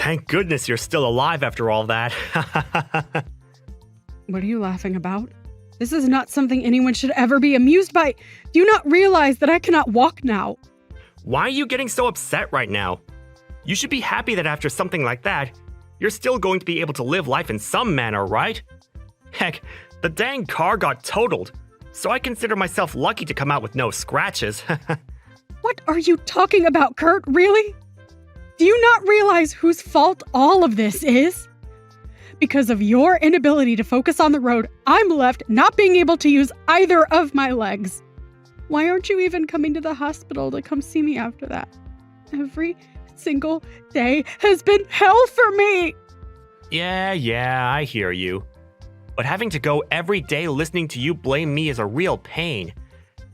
Thank goodness you're still alive after all that. What are you laughing about? This is not something anyone should ever be amused by. Do you not realize that I cannot walk now? Why are you getting so upset right now? You should be happy that after something like that, you're still going to be able to live life in some manner, right? Heck, the dang car got totaled, so I consider myself lucky to come out with no scratches. What are you talking about, Kurt? Really? Do you not realize whose fault all of this is? Because of your inability to focus on the road, I'm left not being able to use either of my legs. Why aren't you even coming to the hospital to come see me after that? Every single day has been hell for me. Yeah, I hear you. But having to go every day listening to you blame me is a real pain.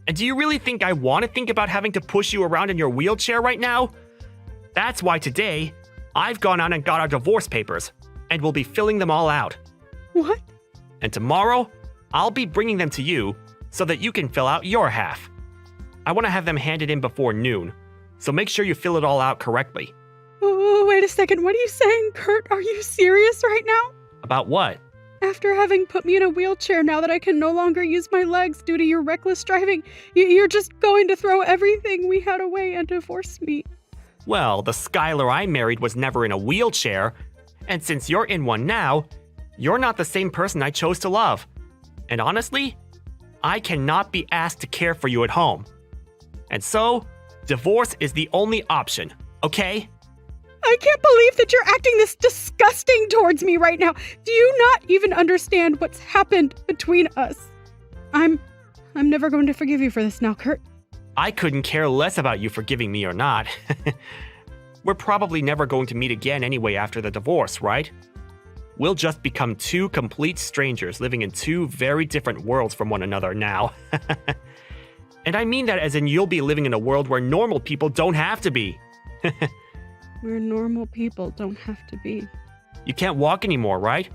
And do you really think I want to think about having to push you around in your wheelchair right now? That's why today, I've gone out and got our divorce papers, and we'll be filling them all out. What? And tomorrow, I'll be bringing them to you so that you can fill out your half. I want to have them handed in before noon, so make sure you fill it all out correctly. Oh, wait a second. What are you saying, Kurt? Are you serious right now? About what? After having put me in a wheelchair, now that I can no longer use my legs due to your reckless driving, you're just going to throw everything we had away and divorce me. Well, the Skylar I married was never in a wheelchair, and since you're in one now, you're not the same person I chose to love. And honestly, I cannot be asked to care for you at home. And so, divorce is the only option, okay? I can't believe that you're acting this disgusting towards me right now. Do you not even understand what's happened between us? I'm never going to forgive you for this now, Kurt. I couldn't care less about you forgiving me or not. We're probably never going to meet again anyway after the divorce, right? We'll just become two complete strangers living in two very different worlds from one another now. And I mean that as in you'll be living in a world where normal people don't have to be. Where normal people don't have to be. You can't walk anymore, right?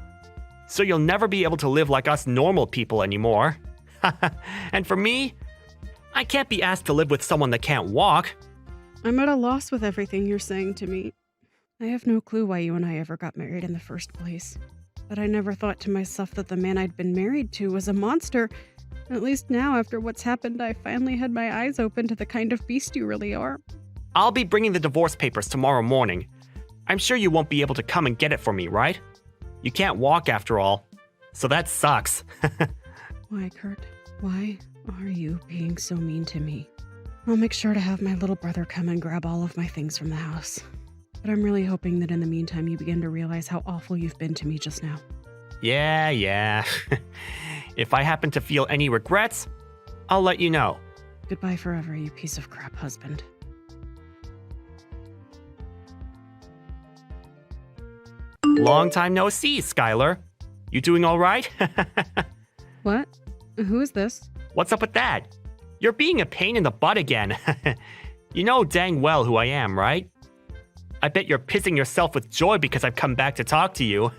So you'll never be able to live like us normal people anymore. And for me, I can't be asked to live with someone that can't walk. I'm at a loss with everything you're saying to me. I have no clue why you and I ever got married in the first place. But I never thought to myself that the man I'd been married to was a monster. At least now, after what's happened, I finally had my eyes open to the kind of beast you really are. I'll be bringing the divorce papers tomorrow morning. I'm sure you won't be able to come and get it for me, right? You can't walk after all, so that sucks. Why, Kurt? Why are you being so mean to me? I'll make sure to have my little brother come and grab all of my things from the house. But I'm really hoping that in the meantime you begin to realize how awful you've been to me just now. Yeah. If I happen to feel any regrets, I'll let you know. Goodbye forever, you piece of crap husband. Long time no see, Skylar. You doing all right? What? Who is this? What's up with that? You're being a pain in the butt again. You know dang well who I am, right? I bet you're pissing yourself with joy because I've come back to talk to you.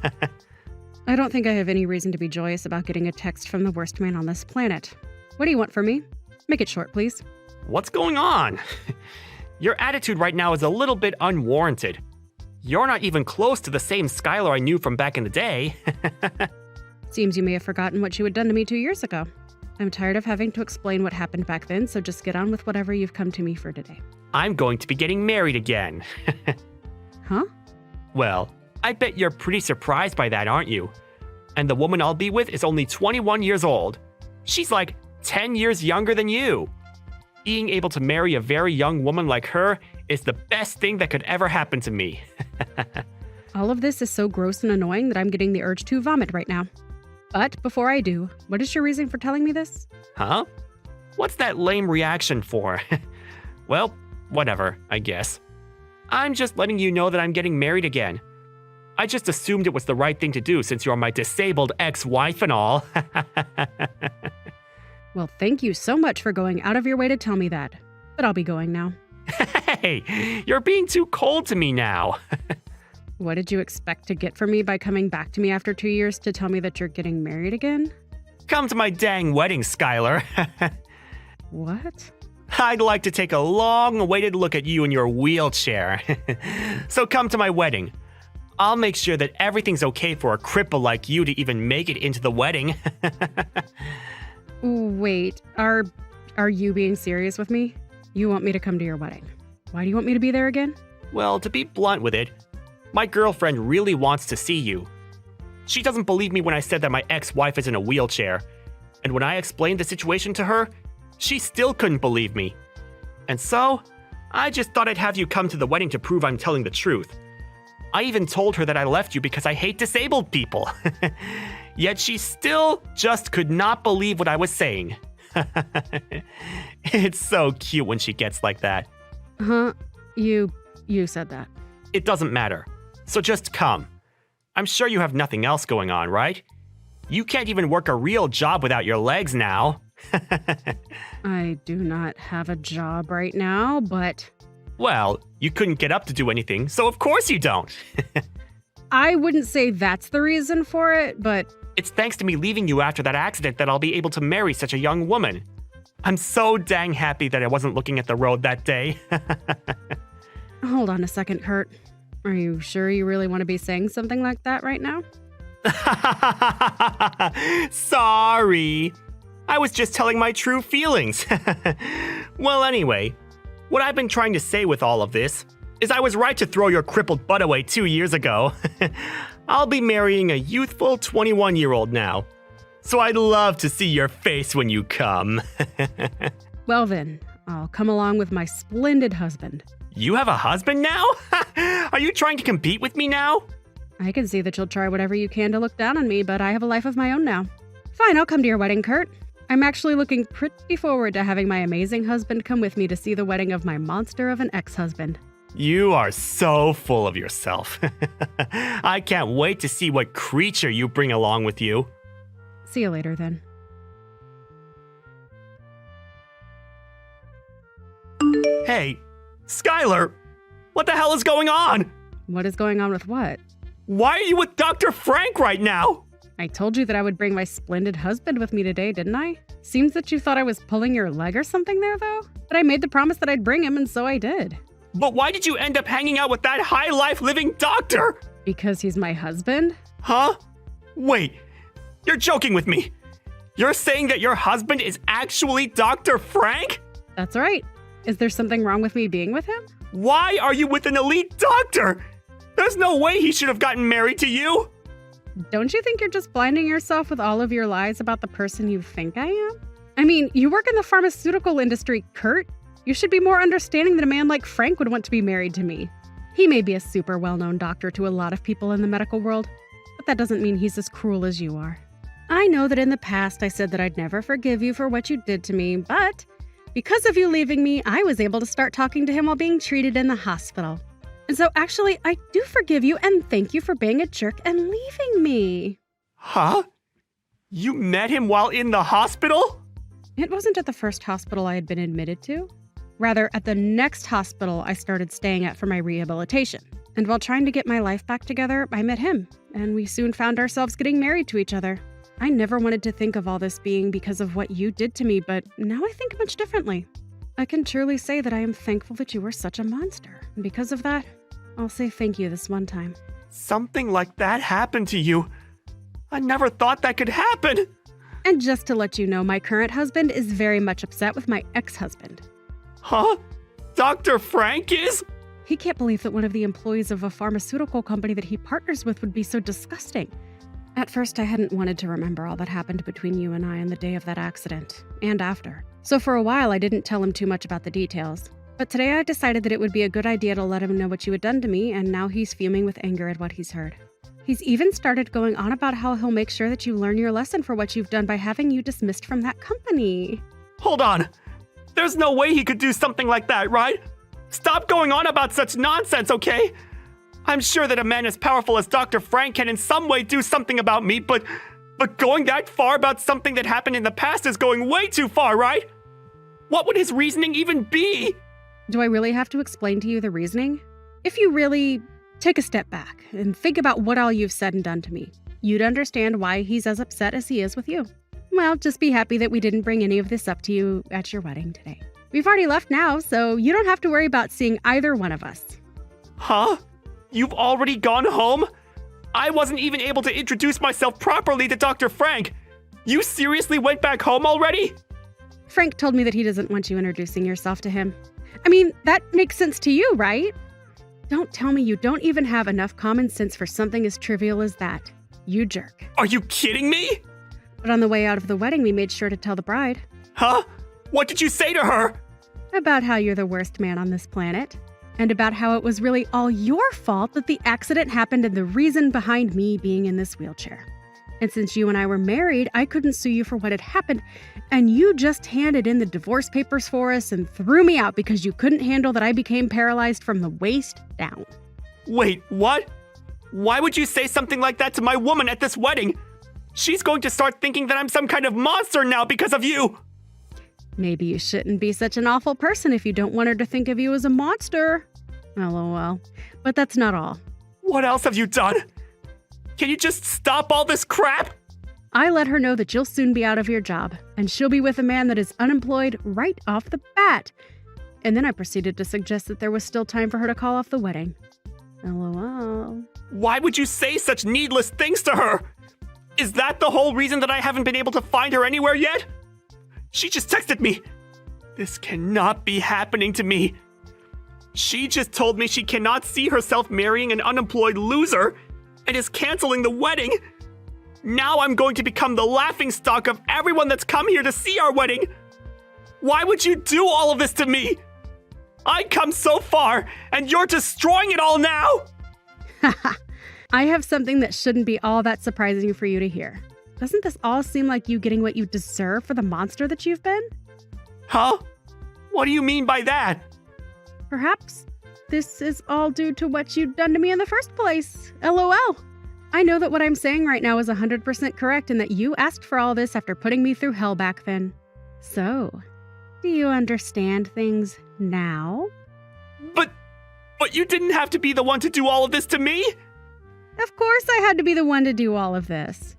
I don't think I have any reason to be joyous about getting a text from the worst man on this planet. What do you want from me? Make it short, please. What's going on? Your attitude right now is a little bit unwarranted. You're not even close to the same Skylar I knew from back in the day. Seems you may have forgotten what you had done to me 2 years ago. I'm tired of having to explain what happened back then, so just get on with whatever you've come to me for today. I'm going to be getting married again. Huh? Well, I bet you're pretty surprised by that, aren't you? And the woman I'll be with is only 21 years old. She's like 10 years younger than you. Being able to marry a very young woman like her is the best thing that could ever happen to me. All of this is so gross and annoying that I'm getting the urge to vomit right now. But before I do, what is your reason for telling me this? Huh? What's that lame reaction for? Well, whatever, I guess. I'm just letting you know that I'm getting married again. I just assumed it was the right thing to do since you're my disabled ex-wife and all. Well, thank you so much for going out of your way to tell me that. But I'll be going now. Hey, you're being too cold to me now. What did you expect to get from me by coming back to me after 2 years to tell me that you're getting married again? Come to my dang wedding, Skylar. What? I'd like to take a long-awaited look at you in your wheelchair. So come to my wedding. I'll make sure that everything's okay for a cripple like you to even make it into the wedding. Wait, are you being serious with me? You want me to come to your wedding? Why do you want me to be there again? Well, to be blunt with it, my girlfriend really wants to see you. She doesn't believe me when I said that my ex-wife is in a wheelchair. And when I explained the situation to her, she still couldn't believe me. And so, I just thought I'd have you come to the wedding to prove I'm telling the truth. I even told her that I left you because I hate disabled people. Yet she still just could not believe what I was saying. It's so cute when she gets like that. Huh? You said that. It doesn't matter. So just come. I'm sure you have nothing else going on, right? You can't even work a real job without your legs now. I do not have a job right now, but... Well, you couldn't get up to do anything, so of course you don't. I wouldn't say that's the reason for it, but... It's thanks to me leaving you after that accident that I'll be able to marry such a young woman. I'm so dang happy that I wasn't looking at the road that day. Hold on a second, Kurt. Are you sure you really want to be saying something like that right now? Sorry. I was just telling my true feelings. Well, anyway, what I've been trying to say with all of this is I was right to throw your crippled butt away 2 years ago. I'll be marrying a youthful 21-year-old now. So I'd love to see your face when you come. Well then, I'll come along with my splendid husband. You have a husband now? Are you trying to compete with me now? I can see that you'll try whatever you can to look down on me, but I have a life of my own now. Fine, I'll come to your wedding, Kurt. I'm actually looking pretty forward to having my amazing husband come with me to see the wedding of my monster of an ex-husband. You are so full of yourself. I can't wait to see what creature you bring along with you. See you later, then. Hey, Skylar, what the hell is going on? What is going on with what? Why are you with Dr. Frank right now? I told you that I would bring my splendid husband with me today, didn't I? Seems that you thought I was pulling your leg or something there, though. But I made the promise that I'd bring him, and so I did. But why did you end up hanging out with that high-life living doctor? Because he's my husband? Huh? Wait, you're joking with me. You're saying that your husband is actually Dr. Frank? That's right. Is there something wrong with me being with him? Why are you with an elite doctor? There's no way he should have gotten married to you. Don't you think you're just blinding yourself with all of your lies about the person you think I am? I mean, you work in the pharmaceutical industry, Kurt. You should be more understanding that a man like Frank would want to be married to me. He may be a super well-known doctor to a lot of people in the medical world, but that doesn't mean he's as cruel as you are. I know that in the past I said that I'd never forgive you for what you did to me, but because of you leaving me, I was able to start talking to him while being treated in the hospital. And so actually, I do forgive you and thank you for being a jerk and leaving me. Huh? You met him while in the hospital? It wasn't at the first hospital I had been admitted to. Rather, at the next hospital I started staying at for my rehabilitation. And while trying to get my life back together, I met him, and we soon found ourselves getting married to each other. I never wanted to think of all this being because of what you did to me, but now I think much differently. I can truly say that I am thankful that you were such a monster. And because of that, I'll say thank you this one time. Something like that happened to you. I never thought that could happen. And just to let you know, my current husband is very much upset with my ex-husband. Huh? Dr. Frank is? He can't believe that one of the employees of a pharmaceutical company that he partners with would be so disgusting. At first, I hadn't wanted to remember all that happened between you and I on the day of that accident, and after. So for a while, I didn't tell him too much about the details. But today I decided that it would be a good idea to let him know what you had done to me, and now he's fuming with anger at what he's heard. He's even started going on about how he'll make sure that you learn your lesson for what you've done by having you dismissed from that company. Hold on. There's no way he could do something like that, right? Stop going on about such nonsense, okay? I'm sure that a man as powerful as Dr. Frank can in some way do something about me, but going that far about something that happened in the past is going way too far, right? What would his reasoning even be? Do I really have to explain to you the reasoning? If you really take a step back and think about what all you've said and done to me, you'd understand why he's as upset as he is with you. Well, just be happy that we didn't bring any of this up to you at your wedding today. We've already left now, so you don't have to worry about seeing either one of us. Huh? You've already gone home? I wasn't even able to introduce myself properly to Dr. Frank. You seriously went back home already? Frank told me that he doesn't want you introducing yourself to him. I mean, that makes sense to you, right? Don't tell me you don't even have enough common sense for something as trivial as that. You jerk. Are you kidding me? But on the way out of the wedding, we made sure to tell the bride. Huh? What did you say to her? About how you're the worst man on this planet. And about how it was really all your fault that the accident happened and the reason behind me being in this wheelchair. And since you and I were married, I couldn't sue you for what had happened, and you just handed in the divorce papers for us and threw me out because you couldn't handle that I became paralyzed from the waist down. Wait, what? Why would you say something like that to my woman at this wedding? She's going to start thinking that I'm some kind of monster now because of you. Maybe you shouldn't be such an awful person if you don't want her to think of you as a monster. LOL. But that's not all. What else have you done? Can you just stop all this crap? I let her know that you'll soon be out of your job, and she'll be with a man that is unemployed right off the bat. And then I proceeded to suggest that there was still time for her to call off the wedding. LOL. Why would you say such needless things to her? Is that the whole reason that I haven't been able to find her anywhere yet? She just texted me. This cannot be happening to me. She just told me she cannot see herself marrying an unemployed loser and is canceling the wedding. Now I'm going to become the laughingstock of everyone that's come here to see our wedding. Why would you do all of this to me? I come so far, and you're destroying it all now. I have something that shouldn't be all that surprising for you to hear. Doesn't this all seem like you getting what you deserve for the monster that you've been? Huh? What do you mean by that? Perhaps this is all due to what you've done to me in the first place. LOL. I know that what I'm saying right now is 100% correct and that you asked for all this after putting me through hell back then. So, do you understand things now? But you didn't have to be the one to do all of this to me. Of course I had to be the one to do all of this.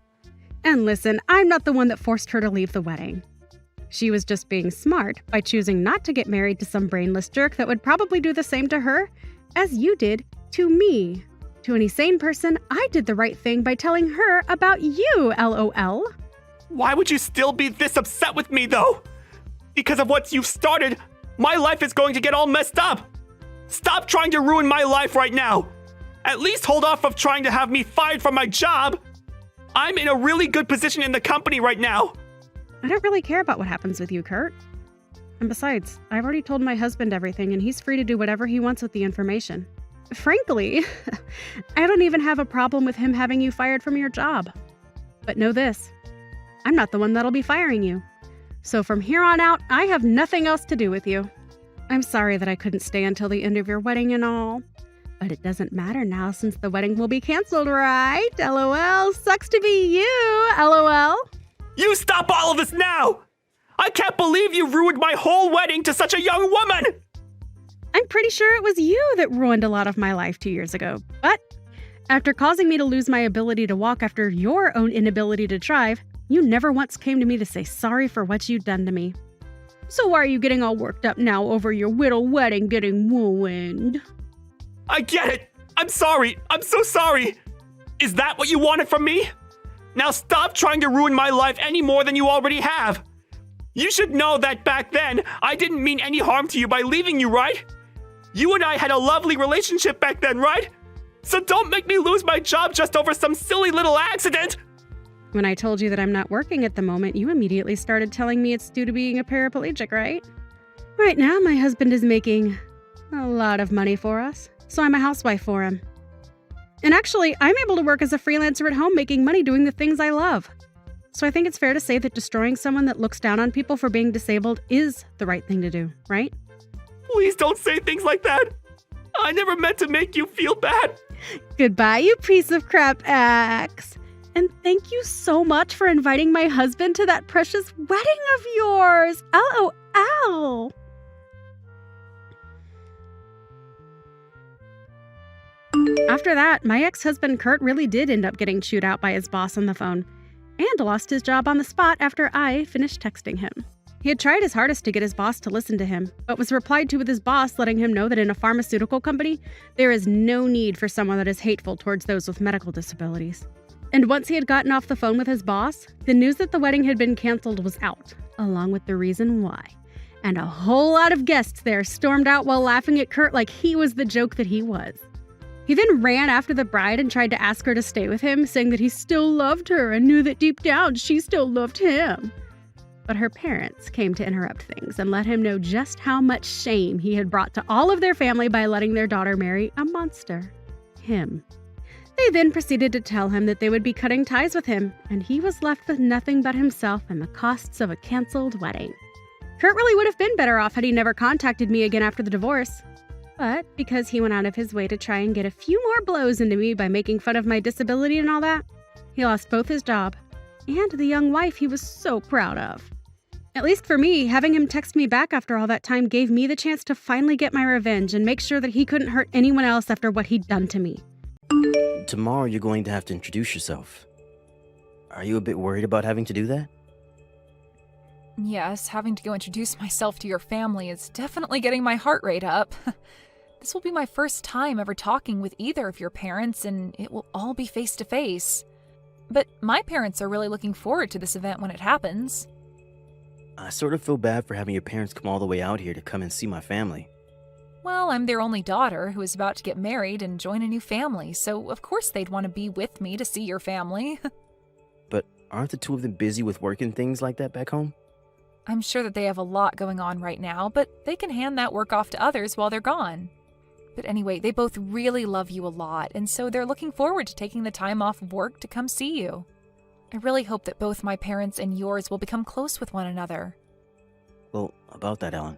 And listen, I'm not the one that forced her to leave the wedding. She was just being smart by choosing not to get married to some brainless jerk that would probably do the same to her as you did to me. To any sane person, I did the right thing by telling her about you, LOL. Why would you still be this upset with me, though? Because of what you've started, my life is going to get all messed up. Stop trying to ruin my life right now. At least hold off of trying to have me fired from my job. I'm in a really good position in the company right now. I don't really care about what happens with you, Kurt. And besides, I've already told my husband everything and he's free to do whatever he wants with the information. Frankly, I don't even have a problem with him having you fired from your job. But know this, I'm not the one that'll be firing you. So from here on out, I have nothing else to do with you. I'm sorry that I couldn't stay until the end of your wedding and all. But it doesn't matter now since the wedding will be canceled, right? LOL, sucks to be you, LOL. You stop all of this now! I can't believe you ruined my whole wedding to such a young woman! I'm pretty sure it was you that ruined a lot of my life 2 years ago. But after causing me to lose my ability to walk after your own inability to drive, you never once came to me to say sorry for what you'd done to me. So why are you getting all worked up now over your little wedding getting ruined? I get it! I'm sorry! I'm so sorry! Is that what you wanted from me? Now stop trying to ruin my life any more than you already have! You should know that back then, I didn't mean any harm to you by leaving you, right? You and I had a lovely relationship back then, right? So don't make me lose my job just over some silly little accident! When I told you that I'm not working at the moment, you immediately started telling me it's due to being a paraplegic, right? Right now, my husband is making a lot of money for us, so I'm a housewife for him. And actually, I'm able to work as a freelancer at home making money doing the things I love. So I think it's fair to say that destroying someone that looks down on people for being disabled is the right thing to do, right? Please don't say things like that! I never meant to make you feel bad! Goodbye, you piece of crap ex. And thank you so much for inviting my husband to that precious wedding of yours! LOL! After that, my ex-husband Kurt really did end up getting chewed out by his boss on the phone, and lost his job on the spot after I finished texting him. He had tried his hardest to get his boss to listen to him, but was replied to with his boss letting him know that in a pharmaceutical company, there is no need for someone that is hateful towards those with medical disabilities. And once he had gotten off the phone with his boss, the news that the wedding had been canceled was out, along with the reason why. And a whole lot of guests there stormed out while laughing at Kurt like he was the joke that he was. He then ran after the bride and tried to ask her to stay with him, saying that he still loved her and knew that deep down she still loved him. But her parents came to interrupt things and let him know just how much shame he had brought to all of their family by letting their daughter marry a monster. Him. They then proceeded to tell him that they would be cutting ties with him, and he was left with nothing but himself and the costs of a canceled wedding. Kurt really would have been better off had he never contacted me again after the divorce. But because he went out of his way to try and get a few more blows into me by making fun of my disability and all that, he lost both his job and the young wife he was so proud of. At least for me, having him text me back after all that time gave me the chance to finally get my revenge and make sure that he couldn't hurt anyone else after what he'd done to me. Tomorrow you're going to have to introduce yourself. Are you a bit worried about having to do that? Yes, having to go introduce myself to your family is definitely getting my heart rate up. This will be my first time ever talking with either of your parents, and it will all be face to face. But my parents are really looking forward to this event when it happens. I sort of feel bad for having your parents come all the way out here to come and see my family. Well, I'm their only daughter who is about to get married and join a new family, so of course they'd want to be with me to see your family. But aren't the two of them busy with work and things like that back home? I'm sure that they have a lot going on right now, but they can hand that work off to others while they're gone. But anyway, they both really love you a lot, and so they're looking forward to taking the time off of work to come see you. I really hope that both my parents and yours will become close with one another. Well, about that, Ellen,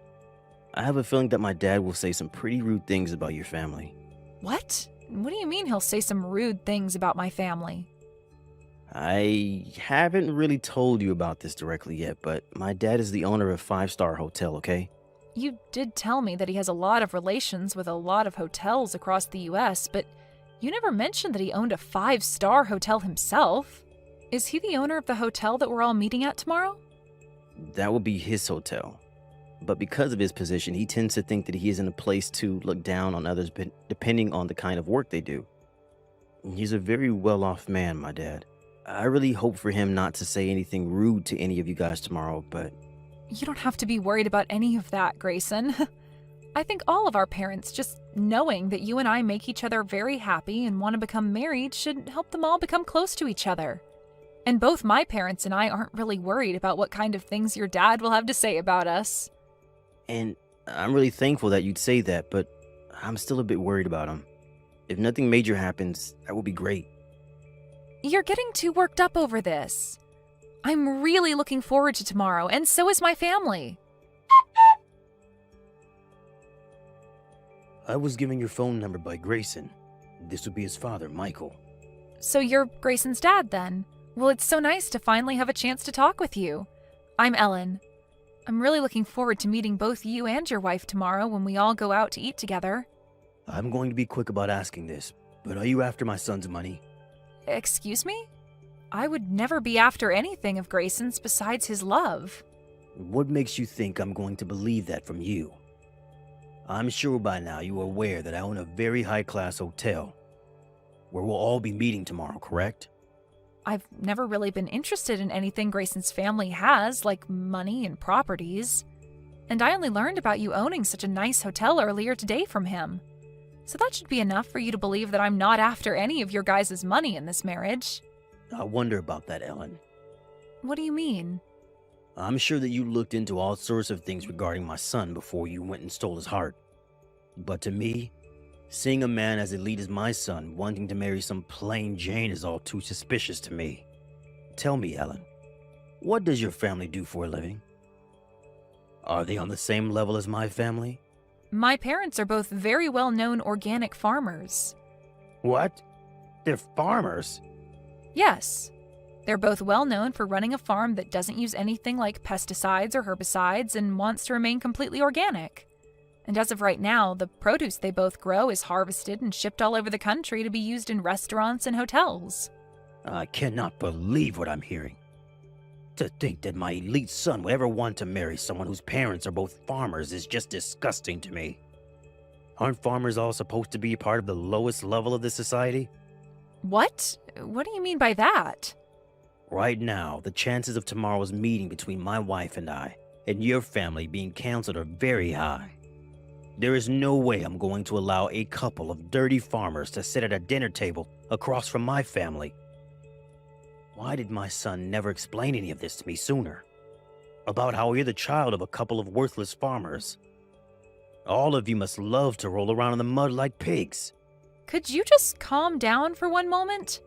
I have a feeling that my dad will say some pretty rude things about your family. What? What do you mean he'll say some rude things about my family? I haven't really told you about this directly yet, but my dad is the owner of a five-star hotel, okay? You did tell me that he has a lot of relations with a lot of hotels across the U.S., but you never mentioned that he owned a 5-star hotel himself. Is he the owner of the hotel that we're all meeting at tomorrow? That would be his hotel. But because of his position, he tends to think that he is in a place to look down on others depending on the kind of work they do. He's a very well-off man, my dad. I really hope for him not to say anything rude to any of you guys tomorrow, but... You don't have to be worried about any of that, Grayson. I think all of our parents, just knowing that you and I make each other very happy and want to become married, should help them all become close to each other. And both my parents and I aren't really worried about what kind of things your dad will have to say about us. And I'm really thankful that you'd say that, but I'm still a bit worried about him. If nothing major happens, that would be great. You're getting too worked up over this. I'm really looking forward to tomorrow, and so is my family. I was given your phone number by Grayson. This would be his father, Michael. So you're Grayson's dad, then? Well, it's so nice to finally have a chance to talk with you. I'm Ellen. I'm really looking forward to meeting both you and your wife tomorrow when we all go out to eat together. I'm going to be quick about asking this, but are you after my son's money? Excuse me? I would never be after anything of Grayson's besides his love. What makes you think I'm going to believe that from you? I'm sure by now you are aware that I own a very high-class hotel, where we'll all be meeting tomorrow, correct? I've never really been interested in anything Grayson's family has, like money and properties. And I only learned about you owning such a nice hotel earlier today from him. So that should be enough for you to believe that I'm not after any of your guys' money in this marriage. I wonder about that, Ellen. What do you mean? I'm sure that you looked into all sorts of things regarding my son before you went and stole his heart. But to me, seeing a man as elite as my son wanting to marry some plain Jane is all too suspicious to me. Tell me, Ellen, what does your family do for a living? Are they on the same level as my family? My parents are both very well-known organic farmers. What? They're farmers? Yes. They're both well-known for running a farm that doesn't use anything like pesticides or herbicides and wants to remain completely organic. And as of right now, the produce they both grow is harvested and shipped all over the country to be used in restaurants and hotels. I cannot believe what I'm hearing. To think that my elite son would ever want to marry someone whose parents are both farmers is just disgusting to me. Aren't farmers all supposed to be a part of the lowest level of this society? What? What do you mean by that? Right now, the chances of tomorrow's meeting between my wife and I, and your family being canceled are very high. There is no way I'm going to allow a couple of dirty farmers to sit at a dinner table across from my family. Why did my son never explain any of this to me sooner? About how you're the child of a couple of worthless farmers. All of you must love to roll around in the mud like pigs. Could you just calm down for one moment?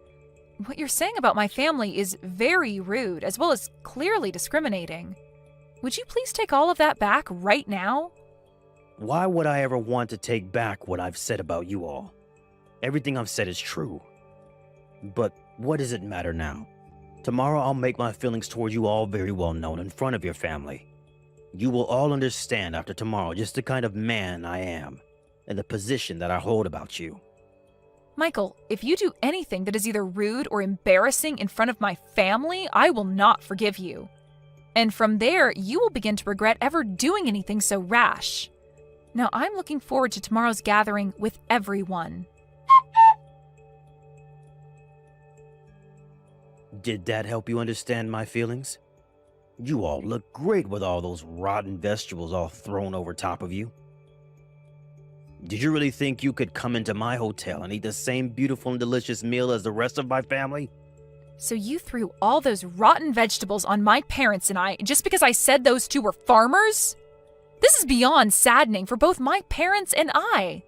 What you're saying about my family is very rude, as well as clearly discriminating. Would you please take all of that back right now? Why would I ever want to take back what I've said about you all? Everything I've said is true. But what does it matter now? Tomorrow I'll make my feelings toward you all very well known in front of your family. You will all understand after tomorrow just the kind of man I am and the position that I hold about you. Michael, if you do anything that is either rude or embarrassing in front of my family, I will not forgive you. And from there, you will begin to regret ever doing anything so rash. Now, I'm looking forward to tomorrow's gathering with everyone. Did that help you understand my feelings? You all look great with all those rotten vegetables all thrown over top of you. Did you really think you could come into my hotel and eat the same beautiful and delicious meal as the rest of my family? So you threw all those rotten vegetables on my parents and I just because I said those two were farmers? This is beyond saddening for both my parents and I.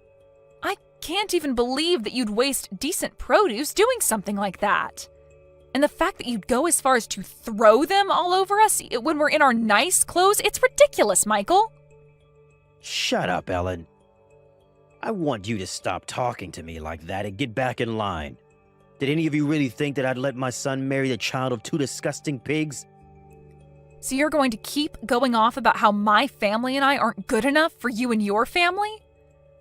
I can't even believe that you'd waste decent produce doing something like that. And the fact that you'd go as far as to throw them all over us when we're in our nice clothes, it's ridiculous, Michael. Shut up, Ellen. I want you to stop talking to me like that and get back in line. Did any of you really think that I'd let my son marry the child of two disgusting pigs? So you're going to keep going off about how my family and I aren't good enough for you and your family?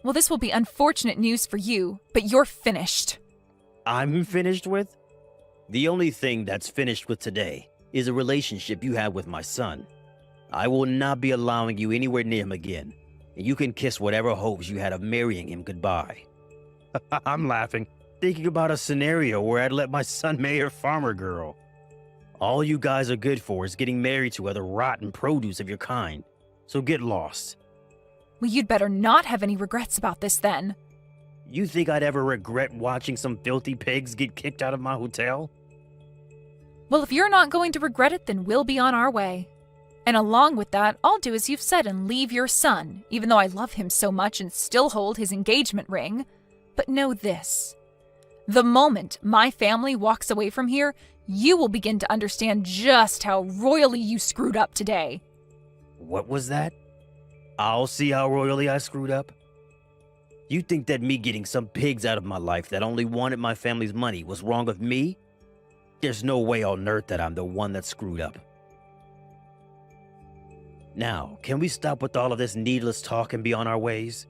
Well, this will be unfortunate news for you, but you're finished. I'm finished with? The only thing that's finished with today is a relationship you have with my son. I will not be allowing you anywhere near him again, and you can kiss whatever hopes you had of marrying him goodbye. I'm laughing, thinking about a scenario where I'd let my son marry a farmer girl. All you guys are good for is getting married to other rotten produce of your kind, so get lost. Well, you'd better not have any regrets about this then. You think I'd ever regret watching some filthy pigs get kicked out of my hotel? Well, if you're not going to regret it, then we'll be on our way. And along with that, I'll do as you've said and leave your son, even though I love him so much and still hold his engagement ring. But know this. The moment my family walks away from here, you will begin to understand just how royally you screwed up today. What was that? I'll see how royally I screwed up? You think that me getting some pigs out of my life that only wanted my family's money was wrong of me? There's no way on earth that I'm the one that screwed up. Now, can we stop with all of this needless talk and be on our ways?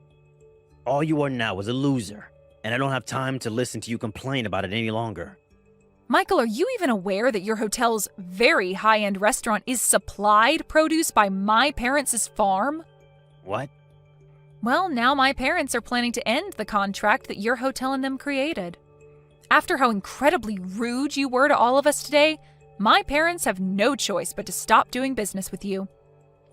All you are now is a loser, and I don't have time to listen to you complain about it any longer. Michael, are you even aware that your hotel's very high-end restaurant is supplied produce by my parents' farm? What? Well, now my parents are planning to end the contract that your hotel and them created. After how incredibly rude you were to all of us today, my parents have no choice but to stop doing business with you.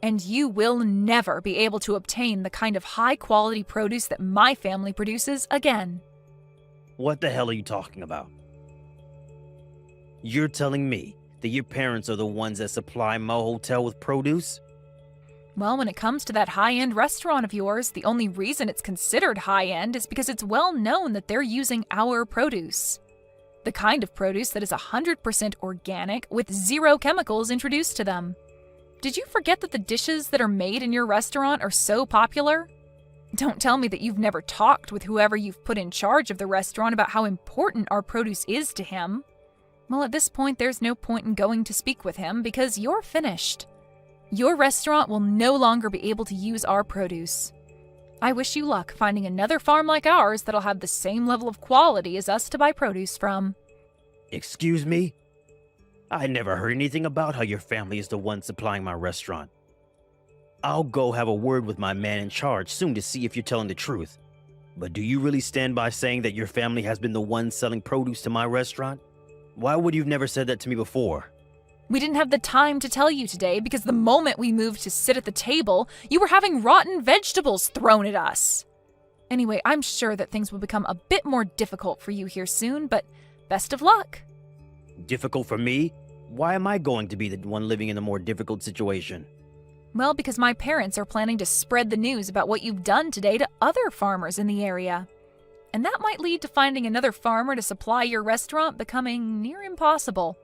And you will never be able to obtain the kind of high-quality produce that my family produces again. What the hell are you talking about? You're telling me that your parents are the ones that supply my hotel with produce? Well, when it comes to that high-end restaurant of yours, the only reason it's considered high-end is because it's well known that they're using our produce. The kind of produce that is 100% organic with zero chemicals introduced to them. Did you forget that the dishes that are made in your restaurant are so popular? Don't tell me that you've never talked with whoever you've put in charge of the restaurant about how important our produce is to him. Well, at this point, there's no point in going to speak with him because you're finished. Your restaurant will no longer be able to use our produce. I wish you luck finding another farm like ours that'll have the same level of quality as us to buy produce from. Excuse me? I never heard anything about how your family is the one supplying my restaurant. I'll go have a word with my man in charge soon to see if you're telling the truth. But do you really stand by saying that your family has been the one selling produce to my restaurant? Why would you have never said that to me before? We didn't have the time to tell you today because the moment we moved to sit at the table, you were having rotten vegetables thrown at us. Anyway, I'm sure that things will become a bit more difficult for you here soon, but best of luck. Difficult for me? Why am I going to be the one living in a more difficult situation? Well, because my parents are planning to spread the news about what you've done today to other farmers in the area. And that might lead to finding another farmer to supply your restaurant becoming near impossible.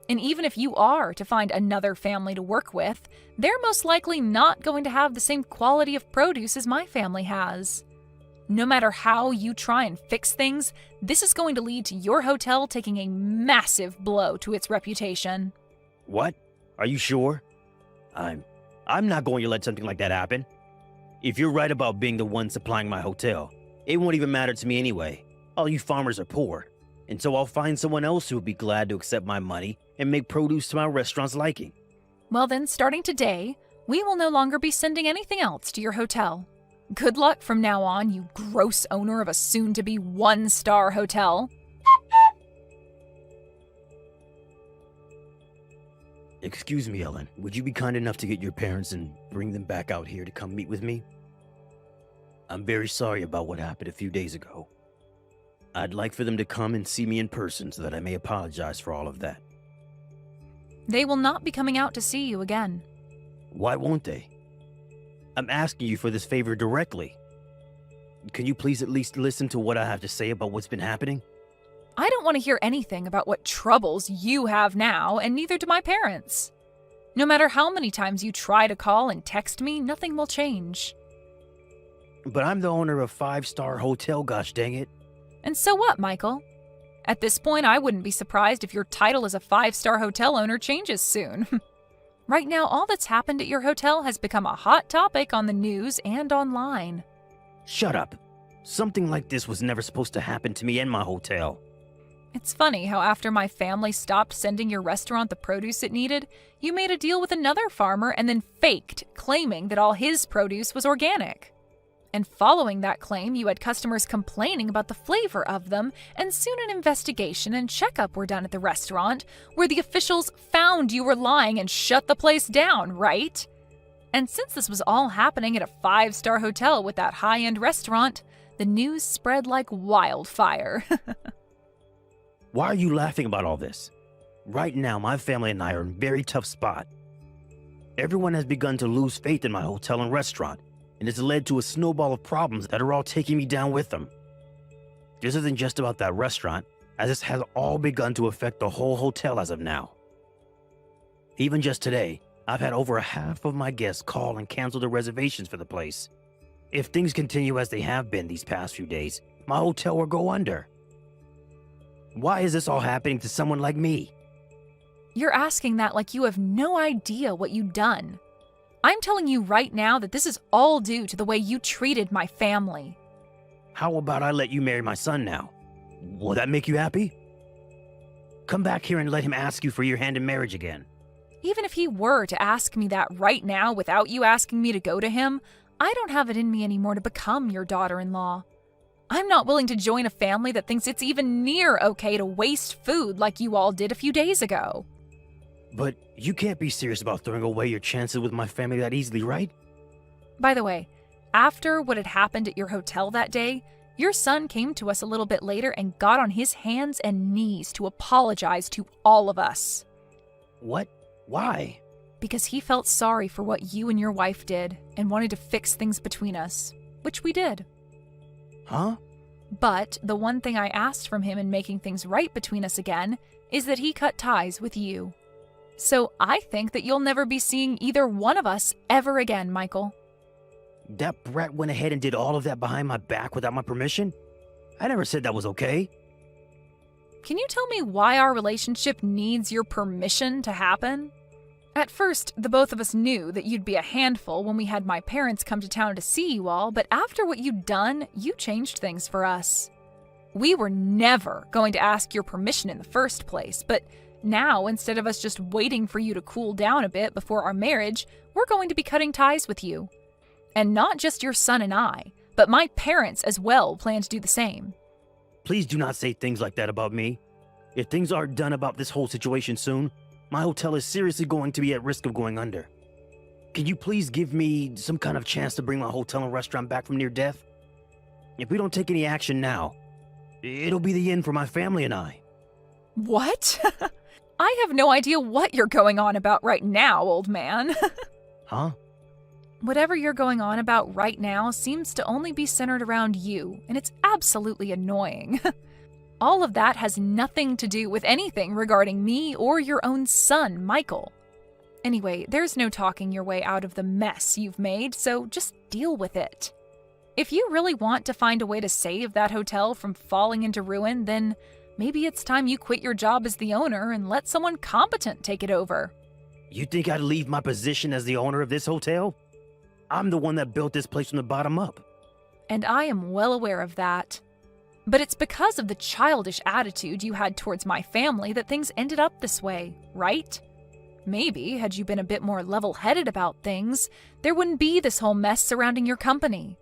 And even if you are to find another family to work with, they're most likely not going to have the same quality of produce as my family has. No matter how you try and fix things, this is going to lead to your hotel taking a massive blow to its reputation. What? Are you sure? I'm not going to let something like that happen. If you're right about being the one supplying my hotel, it won't even matter to me anyway. All you farmers are poor. And so I'll find someone else who would be glad to accept my money and make produce to my restaurant's liking. Well then, starting today, we will no longer be sending anything else to your hotel. Good luck from now on, you gross owner of a soon-to-be one-star hotel. Excuse me, Ellen. Would you be kind enough to get your parents and bring them back out here to come meet with me? I'm very sorry about what happened a few days ago. I'd like for them to come and see me in person so that I may apologize for all of that. They will not be coming out to see you again. Why won't they? I'm asking you for this favor directly. Can you please at least listen to what I have to say about what's been happening? I don't want to hear anything about what troubles you have now, and neither do my parents. No matter how many times you try to call and text me, nothing will change. But I'm the owner of a 5-star hotel, gosh dang it. And so what, Michael? At this point, I wouldn't be surprised if your title as a 5-star hotel owner changes soon. Right now, all that's happened at your hotel has become a hot topic on the news and online. Shut up. Something like this was never supposed to happen to me and my hotel. It's funny how after my family stopped sending your restaurant the produce it needed, you made a deal with another farmer and then faked, claiming that all his produce was organic. And following that claim, you had customers complaining about the flavor of them, and soon an investigation and checkup were done at the restaurant, where the officials found you were lying and shut the place down, right? And since this was all happening at a 5-star hotel with that high-end restaurant, the news spread like wildfire. Why are you laughing about all this? Right now, my family and I are in a very tough spot. Everyone has begun to lose faith in my hotel and restaurant, and it's led to a snowball of problems that are all taking me down with them. This isn't just about that restaurant, as this has all begun to affect the whole hotel as of now. Even just today, I've had over half of my guests call and cancel their reservations for the place. If things continue as they have been these past few days, my hotel will go under. Why is this all happening to someone like me? You're asking that like you have no idea what you've done. I'm telling you right now that this is all due to the way you treated my family. How about I let you marry my son now? Will that make you happy? Come back here and let him ask you for your hand in marriage again. Even if he were to ask me that right now without you asking me to go to him, I don't have it in me anymore to become your daughter-in-law. I'm not willing to join a family that thinks it's even near okay to waste food like you all did a few days ago. But you can't be serious about throwing away your chances with my family that easily, right? By the way, after what had happened at your hotel that day, your son came to us a little bit later and got on his hands and knees to apologize to all of us. What? Why? Because he felt sorry for what you and your wife did and wanted to fix things between us, which we did. Huh? But the one thing I asked from him in making things right between us again is that he cut ties with you. So I think that you'll never be seeing either one of us ever again, Michael. That brat went ahead and did all of that behind my back without my permission? I never said that was okay. Can you tell me why our relationship needs your permission to happen? At first, the both of us knew that you'd be a handful when we had my parents come to town to see you all, but after what you'd done, you changed things for us. We were never going to ask your permission in the first place, but Now, instead of us just waiting for you to cool down a bit before our marriage, we're going to be cutting ties with you. And not just your son and I, but my parents as well plan to do the same. Please do not say things like that about me. If things aren't done about this whole situation soon, my hotel is seriously going to be at risk of going under. Can you please give me some kind of chance to bring my hotel and restaurant back from near death? If we don't take any action now, it'll be the end for my family and I. What? I have no idea what you're going on about right now, old man. Huh? Whatever you're going on about right now seems to only be centered around you, and it's absolutely annoying. All of that has nothing to do with anything regarding me or your own son, Michael. Anyway, there's no talking your way out of the mess you've made, so just deal with it. If you really want to find a way to save that hotel from falling into ruin, then maybe it's time you quit your job as the owner and let someone competent take it over. You think I'd leave my position as the owner of this hotel? I'm the one that built this place from the bottom up. And I am well aware of that. But it's because of the childish attitude you had towards my family that things ended up this way, right? Maybe, had you been a bit more level-headed about things, there wouldn't be this whole mess surrounding your company.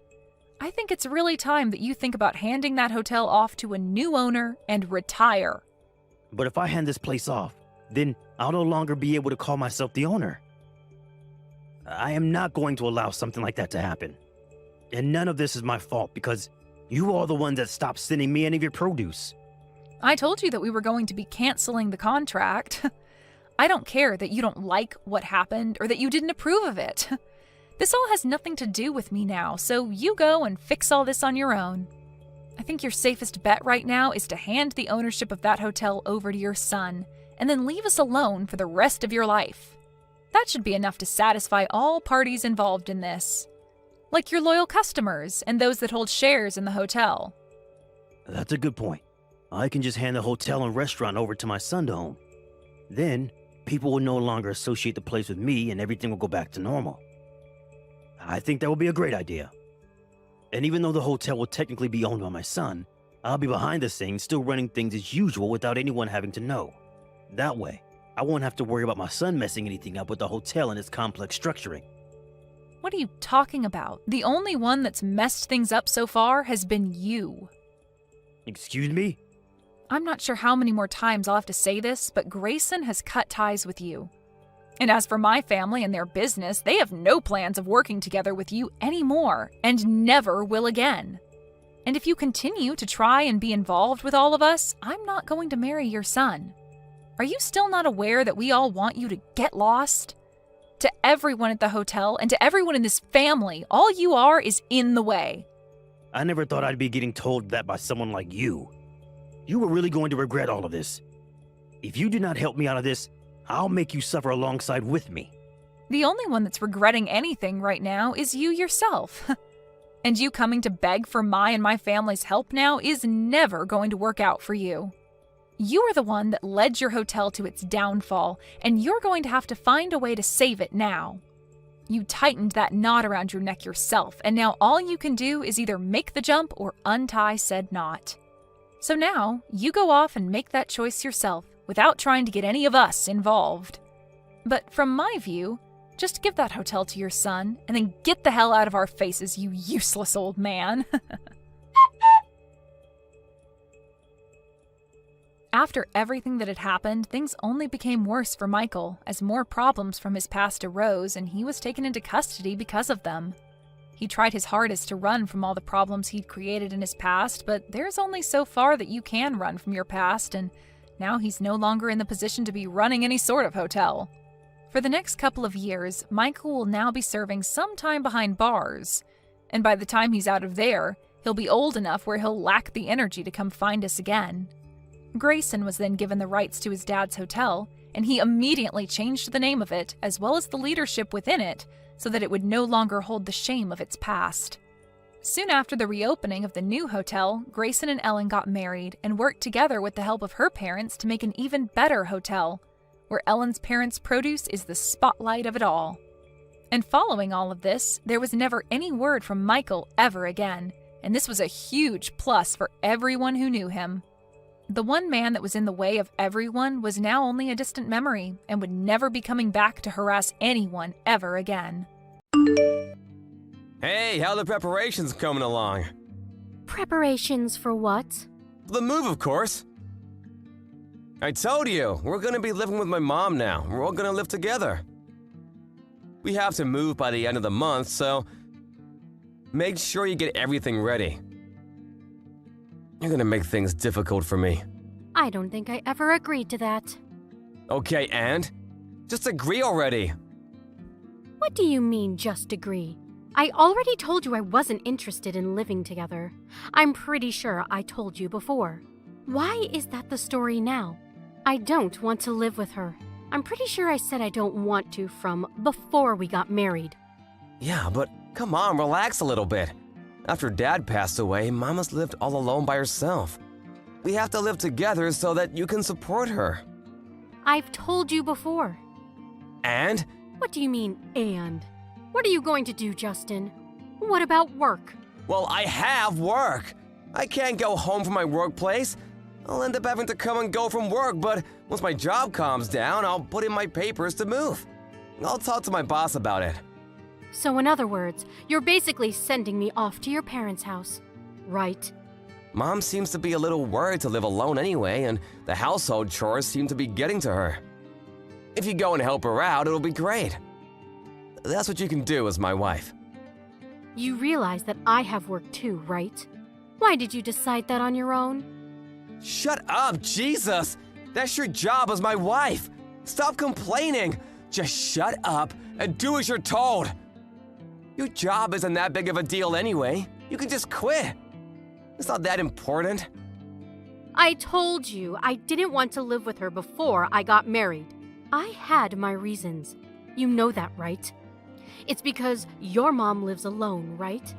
I think it's really time that you think about handing that hotel off to a new owner and retire. But if I hand this place off, then I'll no longer be able to call myself the owner. I am not going to allow something like that to happen. And none of this is my fault because you are the ones that stopped sending me any of your produce. I told you that we were going to be canceling the contract. I don't care that you don't like what happened or that you didn't approve of it. This all has nothing to do with me now, so you go and fix all this on your own. I think your safest bet right now is to hand the ownership of that hotel over to your son, and then leave us alone for the rest of your life. That should be enough to satisfy all parties involved in this, like your loyal customers and those that hold shares in the hotel. That's a good point. I can just hand the hotel and restaurant over to my son to own. Then, people will no longer associate the place with me and everything will go back to normal. I think that would be a great idea. And even though the hotel will technically be owned by my son, I'll be behind the scenes still running things as usual without anyone having to know. That way, I won't have to worry about my son messing anything up with the hotel and its complex structuring. What are you talking about? The only one that's messed things up so far has been you. Excuse me? I'm not sure how many more times I'll have to say this, but Grayson has cut ties with you. And as for my family and their business, they have no plans of working together with you anymore, and never will again. And if you continue to try and be involved with all of us, I'm not going to marry your son. Are you still not aware that we all want you to get lost? To everyone at the hotel and to everyone in this family, all you are is in the way. I never thought I'd be getting told that by someone like you. You were really going to regret all of this. If you do not help me out of this, I'll make you suffer alongside with me. The only one that's regretting anything right now is you yourself. And you coming to beg for my and my family's help now is never going to work out for you. You are the one that led your hotel to its downfall, and you're going to have to find a way to save it now. You tightened that knot around your neck yourself, and now all you can do is either make the jump or untie said knot. So now, you go off and make that choice yourself, without trying to get any of us involved. But from my view, just give that hotel to your son, and then get the hell out of our faces, you useless old man. After everything that had happened, things only became worse for Michael, as more problems from his past arose and he was taken into custody because of them. He tried his hardest to run from all the problems he'd created in his past, but there's only so far that you can run from your past, and now he's no longer in the position to be running any sort of hotel. For the next couple of years, Michael will now be serving some time behind bars, and by the time he's out of there, he'll be old enough where he'll lack the energy to come find us again. Grayson was then given the rights to his dad's hotel, and he immediately changed the name of it, as well as the leadership within it, so that it would no longer hold the shame of its past. Soon after the reopening of the new hotel, Grayson and Ellen got married and worked together with the help of her parents to make an even better hotel, where Ellen's parents' produce is the spotlight of it all. And following all of this, there was never any word from Michael ever again, and this was a huge plus for everyone who knew him. The one man that was in the way of everyone was now only a distant memory and would never be coming back to harass anyone ever again. Hey, how the preparations coming along? Preparations for what? The move, of course. I told you, we're gonna be living with my mom now. We're all gonna live together. We have to move by the end of the month, so make sure you get everything ready. You're gonna make things difficult for me. I don't think I ever agreed to that. Okay, and? Just agree already. What do you mean, just agree? I already told you I wasn't interested in living together. I'm pretty sure I told you before. Why is that the story now? I don't want to live with her. I'm pretty sure I said I don't want to from before we got married. Yeah, but come on, relax a little bit. After Dad passed away, Mama's lived all alone by herself. We have to live together so that you can support her. I've told you before. And? What do you mean, and? What are you going to do, Justin? What about work? Well, I have work. I can't go home from my workplace. I'll end up having to come and go from work, but once my job calms down, I'll put in my papers to move. I'll talk to my boss about it. So in other words, you're basically sending me off to your parents' house, right? Mom seems to be a little worried to live alone anyway, and the household chores seem to be getting to her. If you go and help her out, it'll be great. That's what you can do as my wife. You realize that I have work too, right? Why did you decide that on your own? Shut up, Jesus! That's your job as my wife! Stop complaining! Just shut up and do as you're told! Your job isn't that big of a deal anyway. You can just quit. It's not that important. I told you I didn't want to live with her before I got married. I had my reasons. You know that, right? It's because your mom lives alone, right?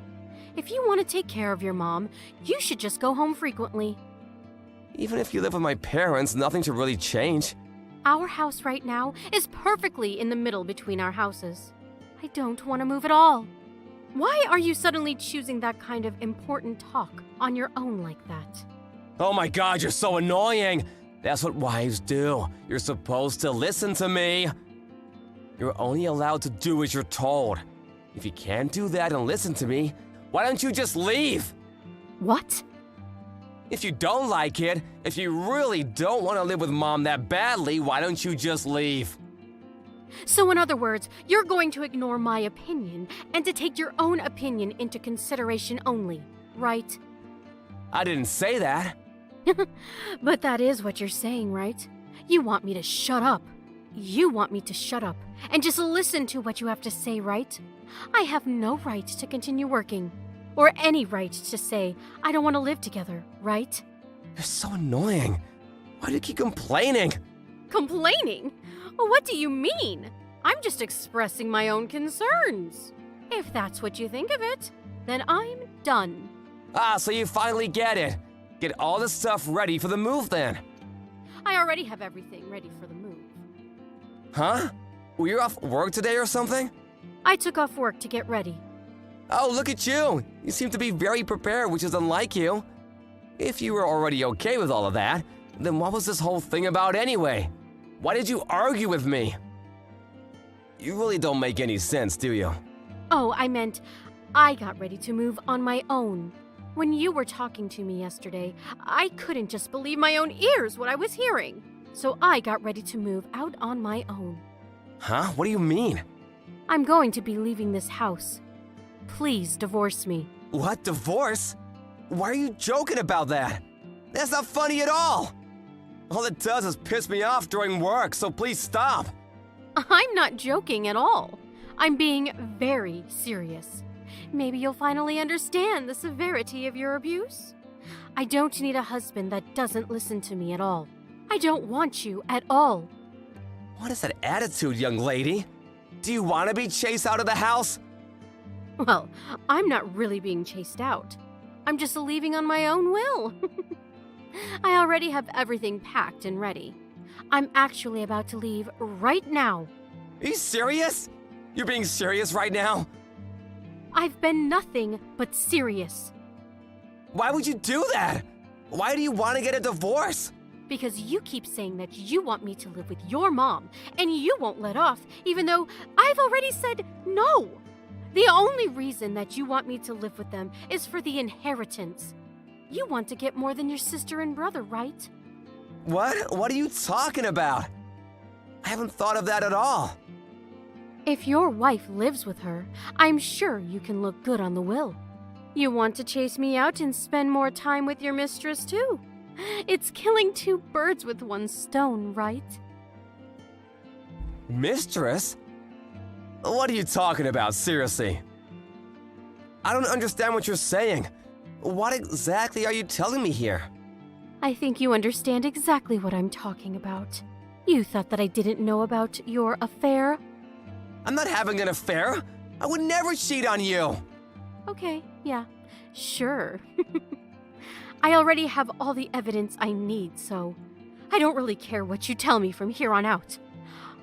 If you want to take care of your mom, you should just go home frequently. Even if you live with my parents, nothing should really change. Our house right now is perfectly in the middle between our houses. I don't want to move at all. Why are you suddenly choosing that kind of important talk on your own like that? Oh my God, you're so annoying! That's what wives do. You're supposed to listen to me. You're only allowed to do as you're told. If you can't do that and listen to me, why don't you just leave? What? If you don't like it, if you really don't want to live with Mom that badly, why don't you just leave? So in other words, you're going to ignore my opinion and to take your own opinion into consideration only, right? I didn't say that. But that is what you're saying, right? You want me to shut up. You want me to shut up and just listen to what you have to say, right? I have no right to continue working, or any right to say I don't want to live together, right? You're so annoying. Why do you keep complaining? Complaining? What do you mean? I'm just expressing my own concerns. If that's what you think of it, then I'm done. Ah, so you finally get it. Get all the stuff ready for the move then. I already have everything ready for the move. Huh? Were you off work today or something? I took off work to get ready. Oh, look at you. You seem to be very prepared, which is unlike you. If you were already okay with all of that, then what was this whole thing about anyway? Why did you argue with me? You really don't make any sense, do you? Oh, I meant I got ready to move on my own. When you were talking to me yesterday, I couldn't just believe my own ears what I was hearing. So I got ready to move out on my own. Huh? What do you mean? I'm going to be leaving this house. Please divorce me. What? Divorce? Why are you joking about that? That's not funny at all. All it does is piss me off during work, so please stop. I'm not joking at all. I'm being very serious. Maybe you'll finally understand the severity of your abuse. I don't need a husband that doesn't listen to me at all. I don't want you at all. What is that attitude, young lady? Do you want to be chased out of the house? Well, I'm not really being chased out. I'm just leaving on my own will. I already have everything packed and ready. I'm actually about to leave right now. Are you serious? You're being serious right now? I've been nothing but serious. Why would you do that? Why do you want to get a divorce? Because you keep saying that you want me to live with your mom, and you won't let off, even though I've already said no. The only reason that you want me to live with them is for the inheritance. You want to get more than your sister and brother, right? What? What are you talking about? I haven't thought of that at all. If your wife lives with her, I'm sure you can look good on the will. You want to chase me out and spend more time with your mistress, too. It's killing two birds with one stone, right? Mistress? What are you talking about, seriously? I don't understand what you're saying. What exactly are you telling me here? I think you understand exactly what I'm talking about. You thought that I didn't know about your affair? I'm not having an affair. I would never cheat on you. Okay, yeah, sure. I already have all the evidence I need, so I don't really care what you tell me from here on out.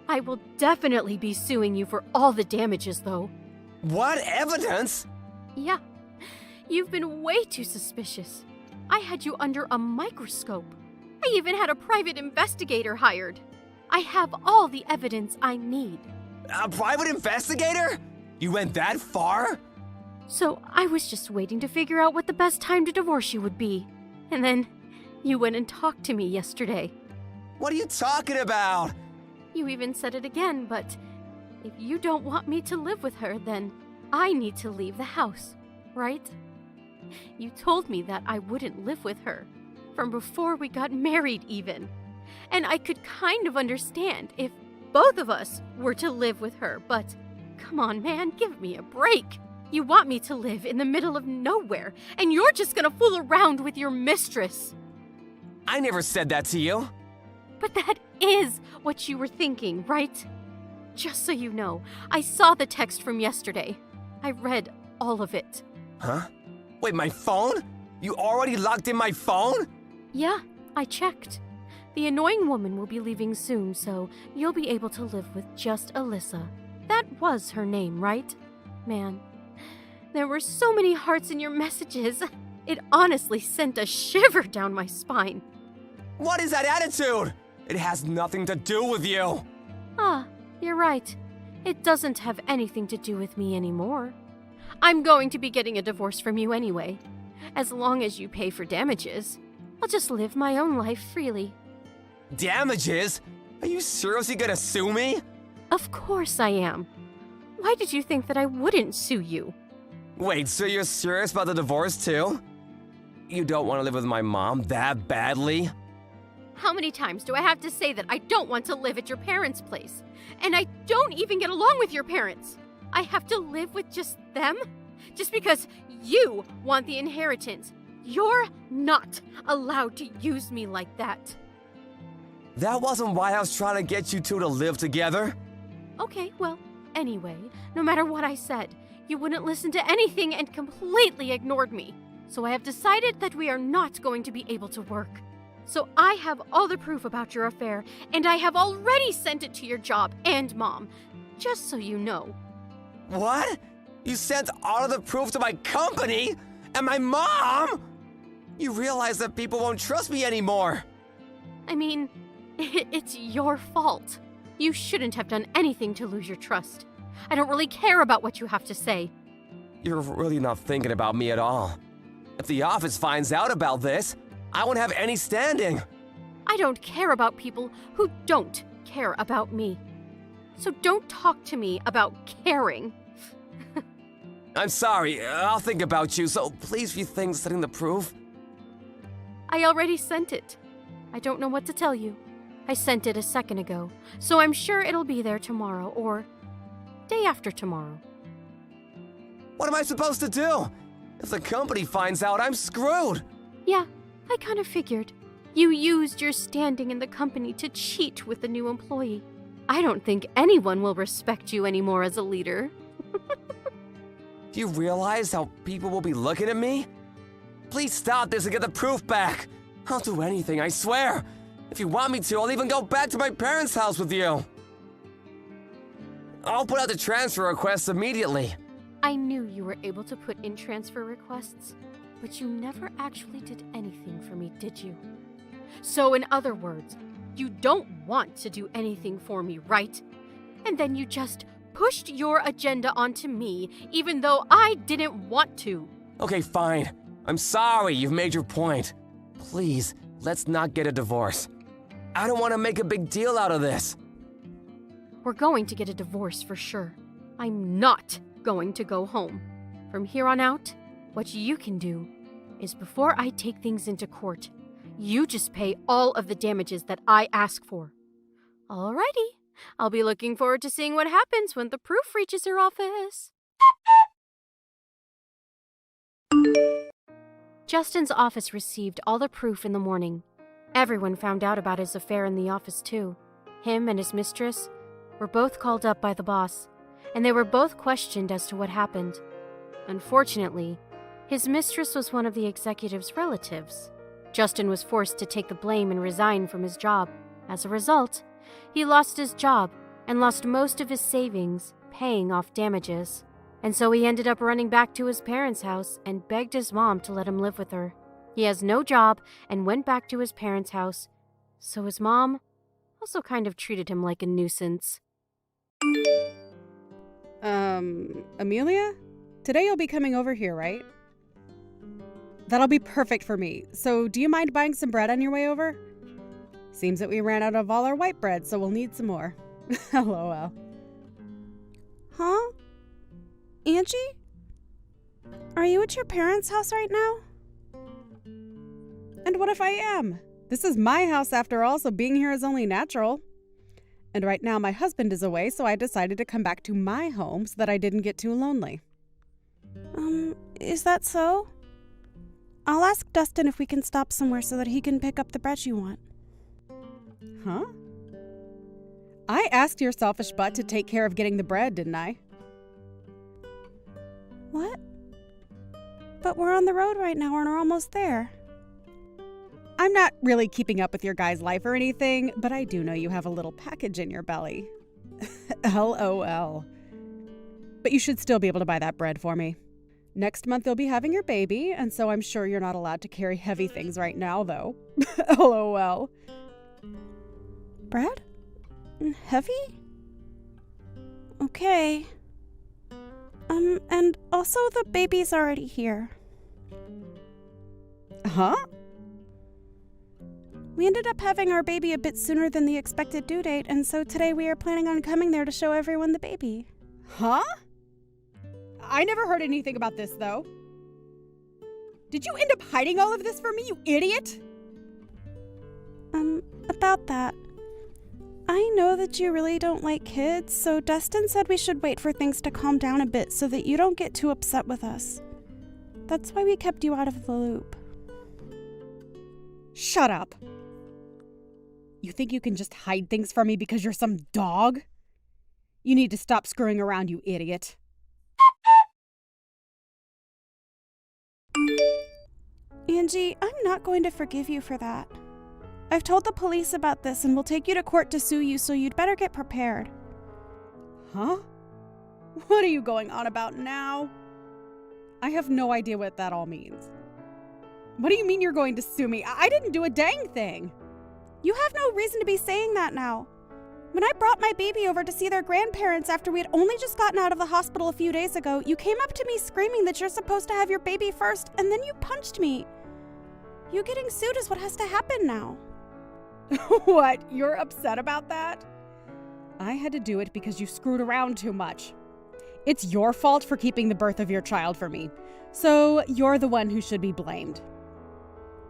I will definitely be suing you for all the damages, though. What evidence? Yeah, you've been way too suspicious. I had you under a microscope. I even had a private investigator hired. I have all the evidence I need. A private investigator? You went that far? So I was just waiting to figure out what the best time to divorce you would be. And then you went and talked to me yesterday. What are you talking about? You even said it again, but if you don't want me to live with her, then I need to leave the house, right? You told me that I wouldn't live with her, from before we got married even. And I could kind of understand if both of us were to live with her, but come on, man, give me a break. You want me to live in the middle of nowhere, and you're just gonna fool around with your mistress. I never said that to you. But that is what you were thinking, right? Just so you know, I saw the text from yesterday. I read all of it. Huh? Wait, my phone? You already locked in my phone? Yeah, I checked. The annoying woman will be leaving soon, so you'll be able to live with just Alyssa. That was her name, right? Man, there were so many hearts in your messages. It honestly sent a shiver down my spine. What is that attitude? It has nothing to do with you. Ah, you're right. It doesn't have anything to do with me anymore. I'm going to be getting a divorce from you anyway. As long as you pay for damages, I'll just live my own life freely. Damages? Are you seriously gonna sue me? Of course I am. Why did you think that I wouldn't sue you? Wait, so you're serious about the divorce too? You don't want to live with my mom that badly? How many times do I have to say that I don't want to live at your parents' place? And I don't even get along with your parents. I have to live with just them? Just because you want the inheritance. You're not allowed to use me like that. That wasn't why I was trying to get you two to live together. Okay, well, anyway, no matter what I said, you wouldn't listen to anything and completely ignored me. So I have decided that we are not going to be able to work. So I have all the proof about your affair, and I have already sent it to your job and mom, just so you know. What? You sent all of the proof to my company? And my mom? You realize that people won't trust me anymore. I mean, it's your fault. You shouldn't have done anything to lose your trust. I don't really care about what you have to say. You're really not thinking about me at all. If the office finds out about this, I won't have any standing. I don't care about people who don't care about me. So don't talk to me about caring. I'm sorry, I'll think about you, so please rethink sending the proof. I already sent it. I don't know what to tell you. I sent it a second ago, so I'm sure it'll be there tomorrow or day after tomorrow. What am I supposed to do? If the company finds out, I'm screwed. Yeah, I kind of figured. You used your standing in the company to cheat with the new employee. I don't think anyone will respect you anymore as a leader. Do you realize how people will be looking at me? Please stop this and get the proof back. I'll do anything, I swear. If you want me to, I'll even go back to my parents' house with you. I'll put out the transfer request immediately. I knew you were able to put in transfer requests, But you never actually did anything for me, did you? So in other words, you don't want to do anything for me, right? And then you just pushed your agenda onto me, even though I didn't want to. Okay, fine. I'm sorry you've made your point. Please, let's not get a divorce. I don't want to make a big deal out of this. We're going to get a divorce for sure. I'm not going to go home. From here on out, what you can do is before I take things into court, you just pay all of the damages that I ask for. Alrighty. I'll be looking forward to seeing what happens when the proof reaches your office. Justin's office received all the proof in the morning. Everyone found out about his affair in the office too. Him and his mistress were both called up by the boss, and they were both questioned as to what happened. Unfortunately, his mistress was one of the executive's relatives. Justin was forced to take the blame and resign from his job. As a result, he lost his job and lost most of his savings paying off damages. And so he ended up running back to his parents' house and begged his mom to let him live with her. He has no job and went back to his parents' house. So his mom also kind of treated him like a nuisance. Amelia? Today you'll be coming over here, right? That'll be perfect for me. So do you mind buying some bread on your way over? Seems that we ran out of all our white bread, so we'll need some more. LOL. Huh? Angie? Are you at your parents' house right now? And what if I am? This is my house after all, so being here is only natural. And right now my husband is away, so I decided to come back to my home so that I didn't get too lonely. Is that so? I'll ask Dustin if we can stop somewhere so that he can pick up the bread you want. Huh? I asked your selfish butt to take care of getting the bread, didn't I? What? But we're on the road right now and we're almost there. I'm not really keeping up with your guy's life or anything, but I do know you have a little package in your belly. LOL. But you should still be able to buy that bread for me. Next month you'll be having your baby, and so I'm sure you're not allowed to carry heavy things right now, though. LOL. Bread? Heavy? Okay. And also the baby's already here. Huh? We ended up having our baby a bit sooner than the expected due date, and so today we are planning on coming there to show everyone the baby. Huh? I never heard anything about this, though. Did you end up hiding all of this from me, you idiot? About that. I know that you really don't like kids, so Dustin said we should wait for things to calm down a bit so that you don't get too upset with us. That's why we kept you out of the loop. Shut up. You think you can just hide things from me because you're some dog? You need to stop screwing around, you idiot. Angie, I'm not going to forgive you for that. I've told the police about this and will take you to court to sue you, so you'd better get prepared. Huh? What are you going on about now? I have no idea what that all means. What do you mean you're going to sue me? I didn't do a dang thing. You have no reason to be saying that now. When I brought my baby over to see their grandparents after we had only just gotten out of the hospital a few days ago, you came up to me screaming that you're supposed to have your baby first, and then you punched me. You getting sued is what has to happen now. What? You're upset about that? I had to do it because you screwed around too much. It's your fault for keeping the birth of your child from me, so you're the one who should be blamed.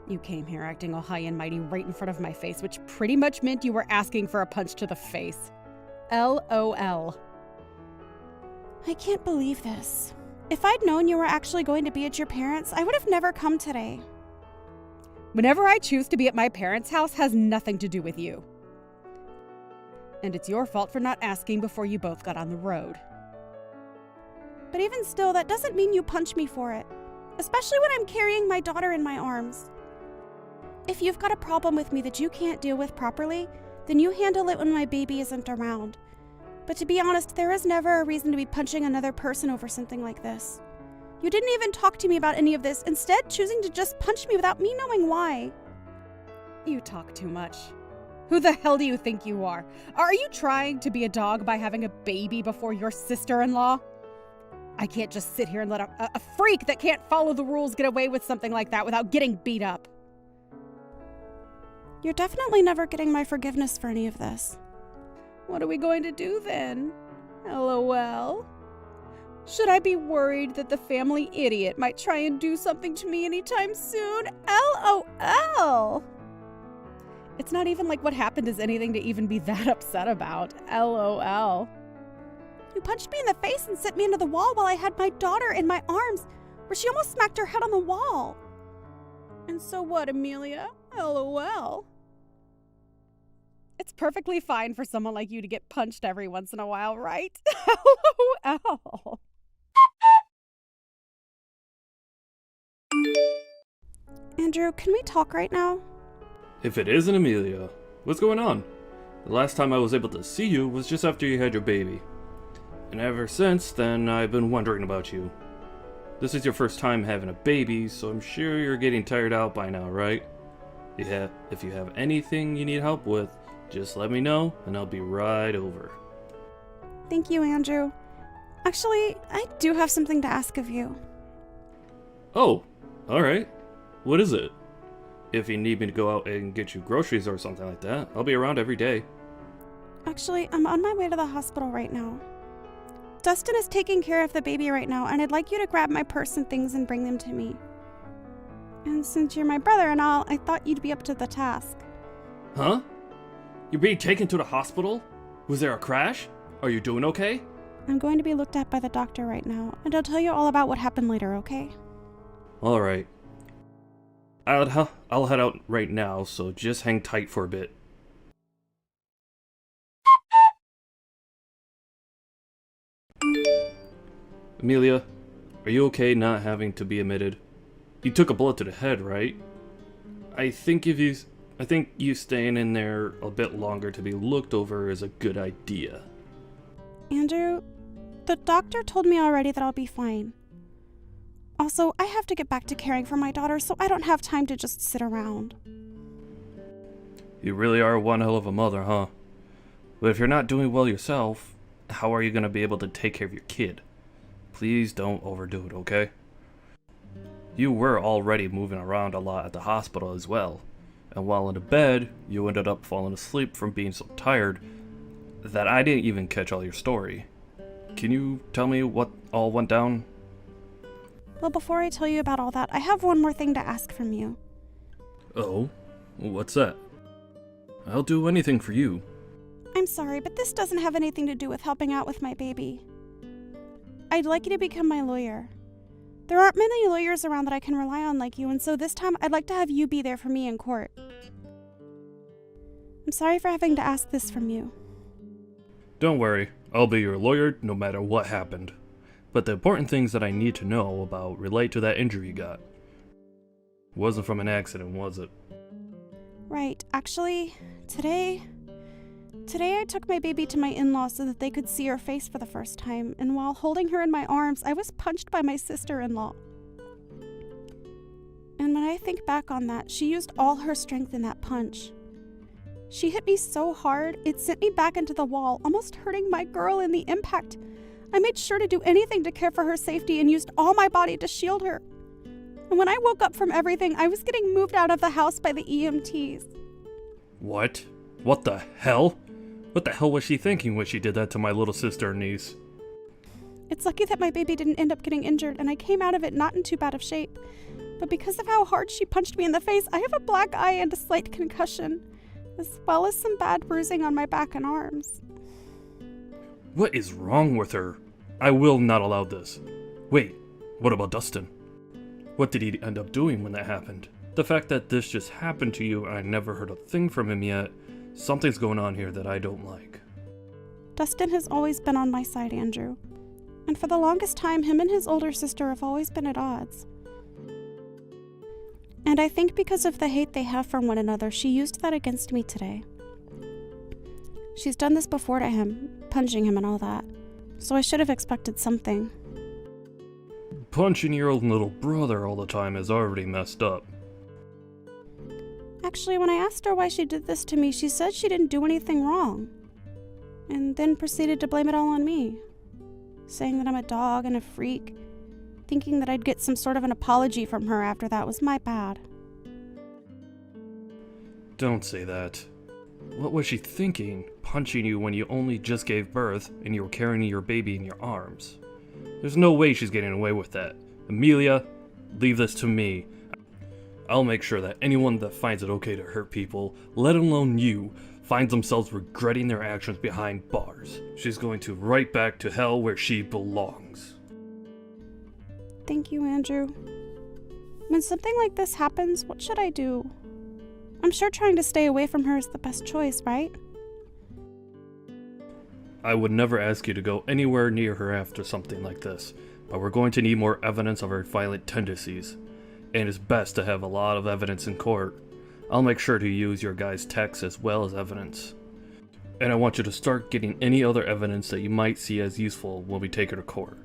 You came here acting all high and mighty right in front of my face, which pretty much meant you were asking for a punch to the face. LOL. I can't believe this. If I'd known you were actually going to be at your parents', I would have never come today. Whenever I choose to be at my parents' house has nothing to do with you. And it's your fault for not asking before you both got on the road. But even still, that doesn't mean you punch me for it. Especially when I'm carrying my daughter in my arms. If you've got a problem with me that you can't deal with properly, then you handle it when my baby isn't around. But to be honest, there is never a reason to be punching another person over something like this. You didn't even talk to me about any of this, instead choosing to just punch me without me knowing why. You talk too much. Who the hell do you think you are? Are you trying to be a dog by having a baby before your sister-in-law? I can't just sit here and let a freak that can't follow the rules get away with something like that without getting beat up. You're definitely never getting my forgiveness for any of this. What are we going to do then? LOL. Should I be worried that the family idiot might try and do something to me anytime soon? LOL. It's not even like what happened is anything to even be that upset about. LOL. You punched me in the face and sent me into the wall while I had my daughter in my arms, where she almost smacked her head on the wall. And so what, Amelia? LOL. It's perfectly fine for someone like you to get punched every once in a while, right? LOL. Andrew, can we talk right now? If it isn't Amelia, what's going on? The last time I was able to see you was just after you had your baby. And ever since then, I've been wondering about you. This is your first time having a baby, so I'm sure you're getting tired out by now, right? Yeah, if you have anything you need help with, just let me know, and I'll be right over. Thank you, Andrew. Actually, I do have something to ask of you. Oh, alright. What is it? If you need me to go out and get you groceries or something like that, I'll be around every day. Actually, I'm on my way to the hospital right now. Dustin is taking care of the baby right now, and I'd like you to grab my purse and things and bring them to me. And since you're my brother and all, I thought you'd be up to the task. Huh? You're being taken to the hospital? Was there a crash? Are you doing okay? I'm going to be looked at by the doctor right now, and I'll tell you all about what happened later, okay? Alright. I'll head out right now, so just hang tight for a bit. Amelia, are you okay not having to be admitted? You took a bullet to the head, right? I think you staying in there a bit longer to be looked over is a good idea. Andrew, the doctor told me already that I'll be fine. Also, I have to get back to caring for my daughter, so I don't have time to just sit around. You really are one hell of a mother, huh? But if you're not doing well yourself, how are you going to be able to take care of your kid? Please don't overdo it, okay? You were already moving around a lot at the hospital as well, and while in the bed, you ended up falling asleep from being so tired that I didn't even catch all your story. Can you tell me what all went down? Well, before I tell you about all that, I have one more thing to ask from you. Oh? What's that? I'll do anything for you. I'm sorry, but this doesn't have anything to do with helping out with my baby. I'd like you to become my lawyer. There aren't many lawyers around that I can rely on like you, and so this time I'd like to have you be there for me in court. I'm sorry for having to ask this from you. Don't worry, I'll be your lawyer no matter what happened. But the important things that I need to know about relate to that injury you got. Wasn't from an accident, was it? Right. Actually, today I took my baby to my in-laws so that they could see her face for the first time, and while holding her in my arms, I was punched by my sister-in-law. And when I think back on that, she used all her strength in that punch. She hit me so hard, it sent me back into the wall, almost hurting my girl in the impact. I made sure to do anything to care for her safety and used all my body to shield her. And when I woke up from everything, I was getting moved out of the house by the EMTs. What? What the hell? What the hell was she thinking when she did that to my little sister and niece? It's lucky that my baby didn't end up getting injured, and I came out of it not in too bad of shape. But because of how hard she punched me in the face, I have a black eye and a slight concussion, as well as some bad bruising on my back and arms. What is wrong with her? I will not allow this. Wait, what about Dustin? What did he end up doing when that happened? The fact that this just happened to you and I never heard a thing from him yet, something's going on here that I don't like. Dustin has always been on my side, Andrew. And for the longest time, him and his older sister have always been at odds. And I think because of the hate they have for one another, she used that against me today. She's done this before to him, punching him and all that. So I should have expected something. punching your own little brother all the time is already messed up. Actually, when I asked her why she did this to me, she said she didn't do anything wrong. And then proceeded to blame it all on me, saying that I'm a dog and a freak, thinking that I'd get some sort of an apology from her after that was my bad. Don't say that. What was she thinking, punching you when you only just gave birth and you were carrying your baby in your arms? There's no way she's getting away with that. Amelia, leave this to me. I'll make sure that anyone that finds it okay to hurt people, let alone you, finds themselves regretting their actions behind bars. She's going to right back to hell where she belongs. Thank you, Andrew. When something like this happens, what should I do? I'm sure trying to stay away from her is the best choice, right? I would never ask you to go anywhere near her after something like this, but we're going to need more evidence of her violent tendencies, and it's best to have a lot of evidence in court. I'll make sure to use your guys' texts as well as evidence. And I want you to start getting any other evidence that you might see as useful when we take her to court.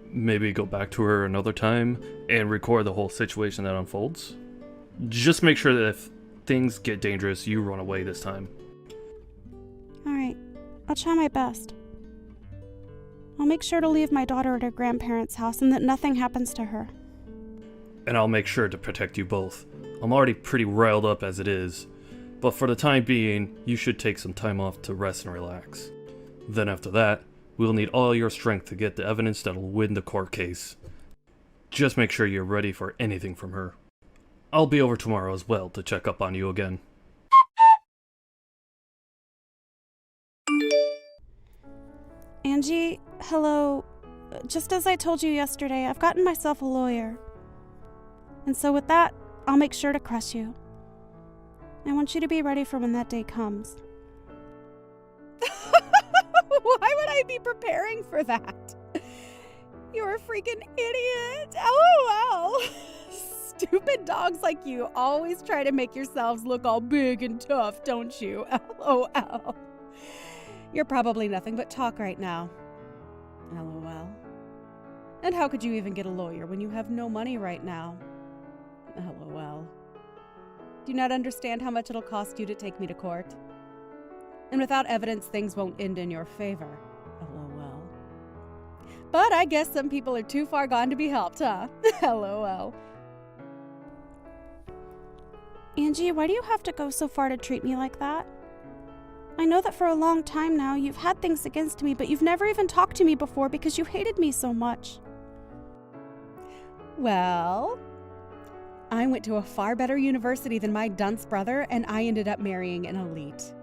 Maybe go back to her another time and record the whole situation that unfolds. Just make sure that if things get dangerous, you run away this time. Alright, I'll try my best. I'll make sure to leave my daughter at her grandparents' house and that nothing happens to her. And I'll make sure to protect you both. I'm already pretty riled up as it is, but for the time being, you should take some time off to rest and relax. Then after that, we'll need all your strength to get the evidence that'll win the court case. Just make sure you're ready for anything from her. I'll be over tomorrow as well to check up on you again. Angie, hello. Just as I told you yesterday, I've gotten myself a lawyer. And so with that, I'll make sure to crush you. I want you to be ready for when that day comes. Why would I be preparing for that? You're a freaking idiot. LOL. Stupid dogs like you always try to make yourselves look all big and tough, don't you? LOL. You're probably nothing but talk right now. LOL. And how could you even get a lawyer when you have no money right now? LOL. Do you not understand how much it'll cost you to take me to court? And without evidence, things won't end in your favor. LOL. But I guess some people are too far gone to be helped, huh? LOL. Angie, why do you have to go so far to treat me like that? I know that for a long time now you've had things against me, but you've never even talked to me before because you hated me so much. Well, I went to a far better university than my dunce brother, and I ended up marrying an elite.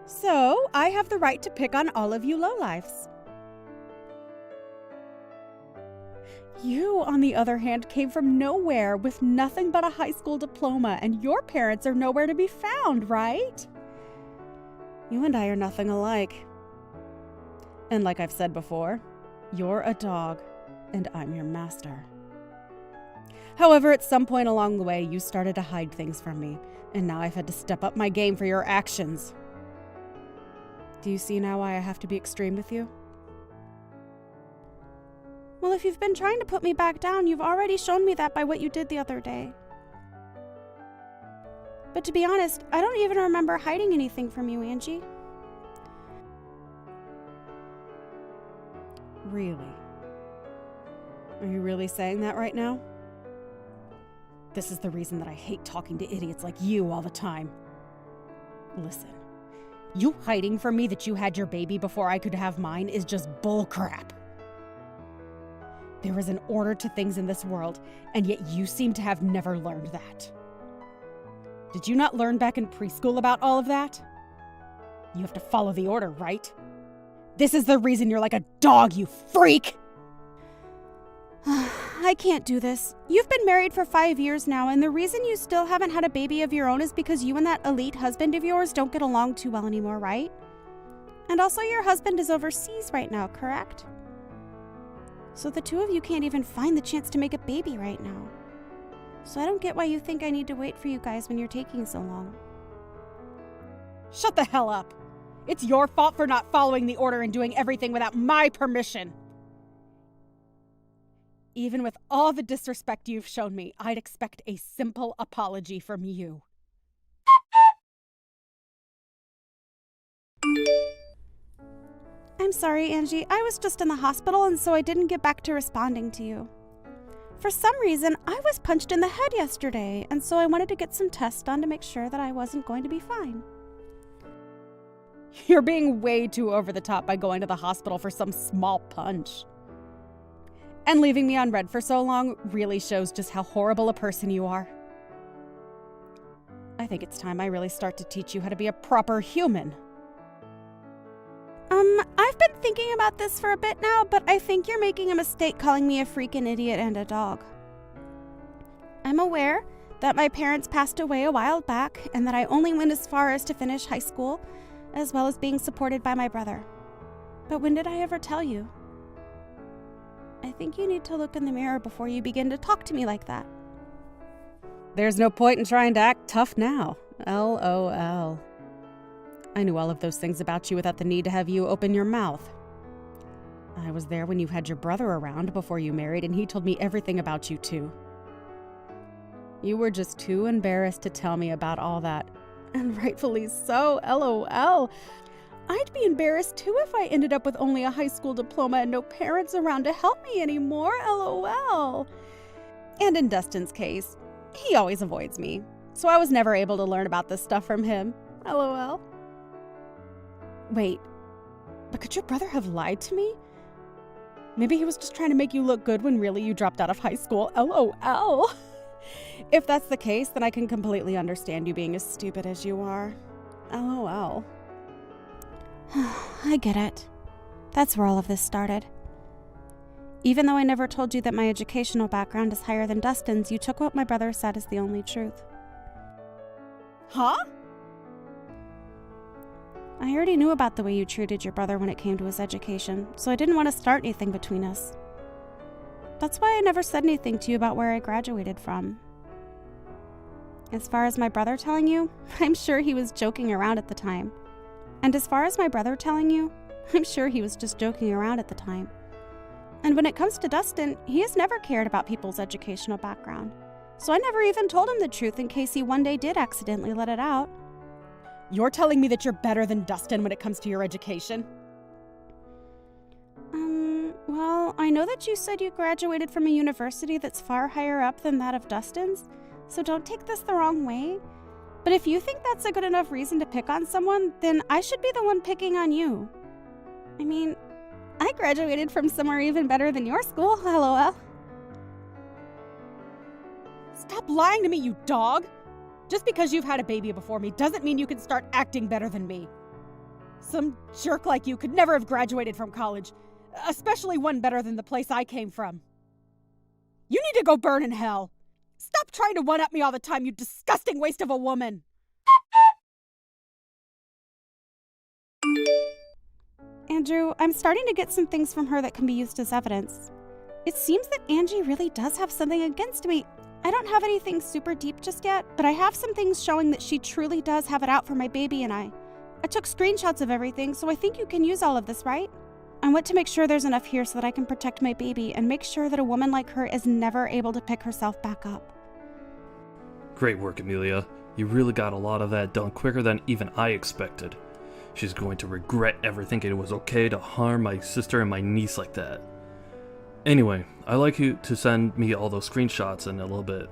So, I have the right to pick on all of you lowlifes. You, on the other hand, came from nowhere with nothing but a high school diploma, and your parents are nowhere to be found, right? You and I are nothing alike. And like I've said before, you're a dog, and I'm your master. However, at some point along the way, you started to hide things from me, and now I've had to step up my game for your actions. Do you see now why I have to be extreme with you? Well, if you've been trying to put me back down, you've already shown me that by what you did the other day. But to be honest, I don't even remember hiding anything from you, Angie. Really? Are you really saying that right now? This is the reason that I hate talking to idiots like you all the time. Listen, you hiding from me that you had your baby before I could have mine is just bullcrap. There is an order to things in this world, and yet you seem to have never learned that. Did you not learn back in preschool about all of that? You have to follow the order, right? This is the reason you're like a dog, you freak! I can't do this. You've been married for 5 years now, and the reason you still haven't had a baby of your own is because you and that elite husband of yours don't get along too well anymore, right? And also your husband is overseas right now, correct? So the two of you can't even find the chance to make a baby right now. So I don't get why you think I need to wait for you guys when you're taking so long. Shut the hell up! It's your fault for not following the order and doing everything without my permission. Even with all the disrespect you've shown me, I'd expect a simple apology from you. I'm sorry, Angie. I was just in the hospital, and so I didn't get back to responding to you. For some reason, I was punched in the head yesterday, and so I wanted to get some tests done to make sure that I wasn't going to be fine. You're being way too over the top by going to the hospital for some small punch. And leaving me on red for so long really shows just how horrible a person you are. I think it's time I really start to teach you how to be a proper human. I've been thinking about this for a bit now, but I think you're making a mistake calling me a freaking idiot and a dog. I'm aware that my parents passed away a while back and that I only went as far as to finish high school, as well as being supported by my brother. But when did I ever tell you? I think you need to look in the mirror before you begin to talk to me like that. There's no point in trying to act tough now. LOL. I knew all of those things about you without the need to have you open your mouth. I was there when you had your brother around before you married, and he told me everything about you too. You were just too embarrassed to tell me about all that. And rightfully so, LOL. I'd be embarrassed too if I ended up with only a high school diploma and no parents around to help me anymore, LOL. And in Dustin's case, he always avoids me, so I was never able to learn about this stuff from him, LOL. Wait, but could your brother have lied to me? Maybe he was just trying to make you look good when really you dropped out of high school, LOL. If that's the case, then I can completely understand you being as stupid as you are, LOL. I get it. That's where all of this started. Even though I never told you that my educational background is higher than Dustin's, you took what my brother said as the only truth. Huh? I already knew about the way you treated your brother when it came to his education, so I didn't want to start anything between us. That's why I never said anything to you about where I graduated from. As far as my brother telling you, I'm sure he was joking around at the time. And as far as my brother telling you, I'm sure he was just joking around at the time. And when it comes to Dustin, he has never cared about people's educational background. So I never even told him the truth in case he one day did accidentally let it out. You're telling me that you're better than Dustin when it comes to your education? Well, I know that you said you graduated from a university that's far higher up than that of Dustin's, so don't take this the wrong way. But if you think that's a good enough reason to pick on someone, then I should be the one picking on you. I mean, I graduated from somewhere even better than your school, LOL. Stop lying to me, you dog! Just because you've had a baby before me doesn't mean you can start acting better than me. Some jerk like you could never have graduated from college, especially one better than the place I came from. You need to go burn in hell. Stop trying to one-up me all the time, you disgusting waste of a woman. Andrew, I'm starting to get some things from her that can be used as evidence. It seems that Angie really does have something against me. I don't have anything super deep just yet, but I have some things showing that she truly does have it out for my baby and I. I took screenshots of everything, so I think you can use all of this, right? I want to make sure there's enough here so that I can protect my baby and make sure that a woman like her is never able to pick herself back up. Great work, Amelia. You really got a lot of that done quicker than even I expected. She's going to regret ever thinking it was okay to harm my sister and my niece like that. Anyway, I'd like you to send me all those screenshots in a little bit.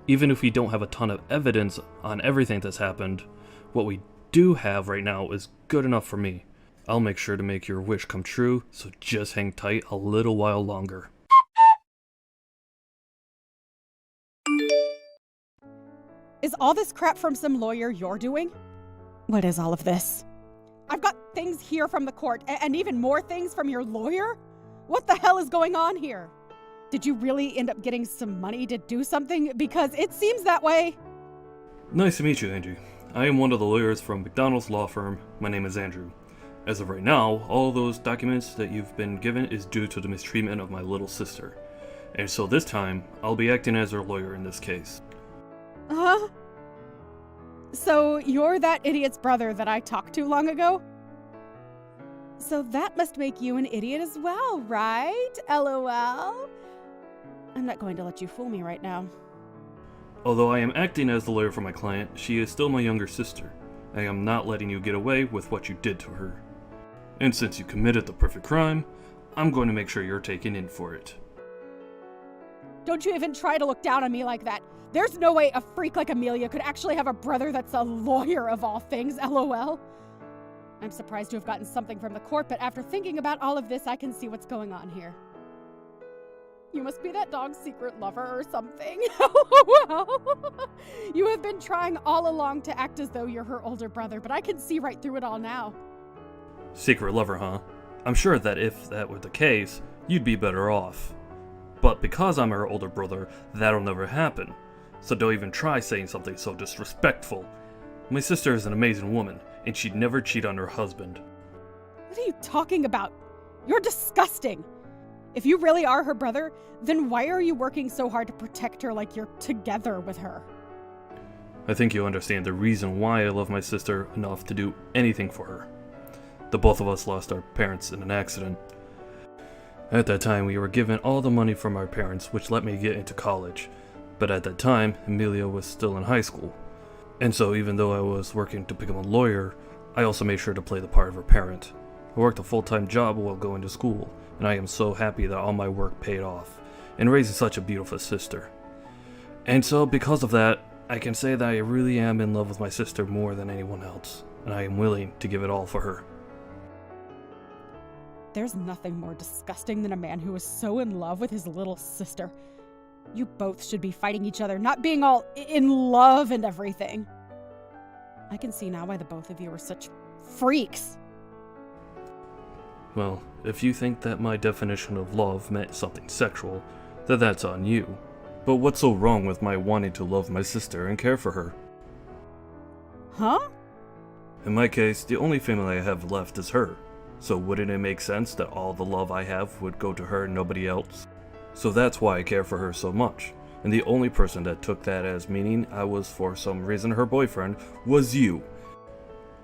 Even if we don't have a ton of evidence on everything that's happened, what we do have right now is good enough for me. I'll make sure to make your wish come true, so just hang tight a little while longer. Is all this crap from some lawyer you're doing? What is all of this? I've got things here from the court, and even more things from your lawyer? What the hell is going on here? Did you really end up getting some money to do something? Because it seems that way. Nice to meet you, Angie. I am one of the lawyers from McDonald's law firm. My name is Andrew. As of right now, all those documents that you've been given is due to the mistreatment of my little sister. And so this time, I'll be acting as her lawyer in this case. Huh? So you're that idiot's brother that I talked to long ago? So that must make you an idiot as well, right? LOL? I'm not going to let you fool me right now. Although I am acting as the lawyer for my client, she is still my younger sister. I am not letting you get away with what you did to her. And since you committed the perfect crime, I'm going to make sure you're taken in for it. Don't you even try to look down on me like that. There's no way a freak like Amelia could actually have a brother that's a lawyer of all things, LOL. I'm surprised to have gotten something from the court, but after thinking about all of this, I can see what's going on here. You must be that dog's secret lover or something. LOL. You have been trying all along to act as though you're her older brother, but I can see right through it all now. Secret lover, huh? I'm sure that if that were the case, you'd be better off. But because I'm her older brother, that'll never happen. So don't even try saying something so disrespectful. My sister is an amazing woman, and she'd never cheat on her husband. What are you talking about? You're disgusting. If you really are her brother, then why are you working so hard to protect her like you're together with her? I think you understand the reason why I love my sister enough to do anything for her. The both of us lost our parents in an accident. At that time, we were given all the money from our parents, which let me get into college. But at that time, Amelia was still in high school. And so even though I was working to become a lawyer, I also made sure to play the part of her parent. I worked a full-time job while going to school, and I am so happy that all my work paid off, in raising such a beautiful sister. And so because of that, I can say that I really am in love with my sister more than anyone else, and I am willing to give it all for her. There's nothing more disgusting than a man who is so in love with his little sister. You both should be fighting each other, not being all in love and everything. I can see now why the both of you are such freaks. Well, if you think that my definition of love meant something sexual, then that's on you. But what's so wrong with my wanting to love my sister and care for her? Huh? In my case, the only family I have left is her. So wouldn't it make sense that all the love I have would go to her and nobody else? So that's why I care for her so much. And the only person that took that as meaning I was for some reason her boyfriend was you.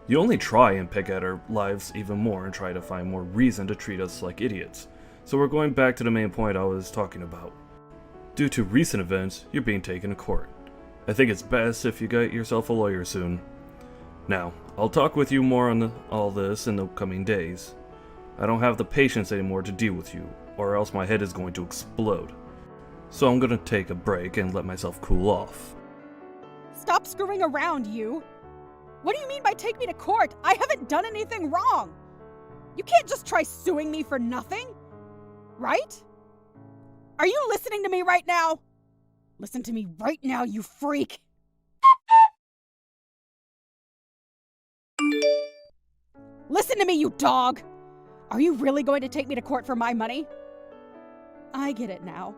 You only try and pick at our lives even more and try to find more reason to treat us like idiots. So we're going back to the main point I was talking about. Due to recent events, you're being taken to court. I think it's best if you get yourself a lawyer soon. Now, I'll talk with you more on all this in the coming days. I don't have the patience anymore to deal with you, or else my head is going to explode. So I'm gonna take a break and let myself cool off. Stop screwing around, you! What do you mean by take me to court? I haven't done anything wrong! You can't just try suing me for nothing! Right? Are you listening to me right now? Listen to me right now, you freak! Listen to me, you dog! Are you really going to take me to court for my money? I get it now.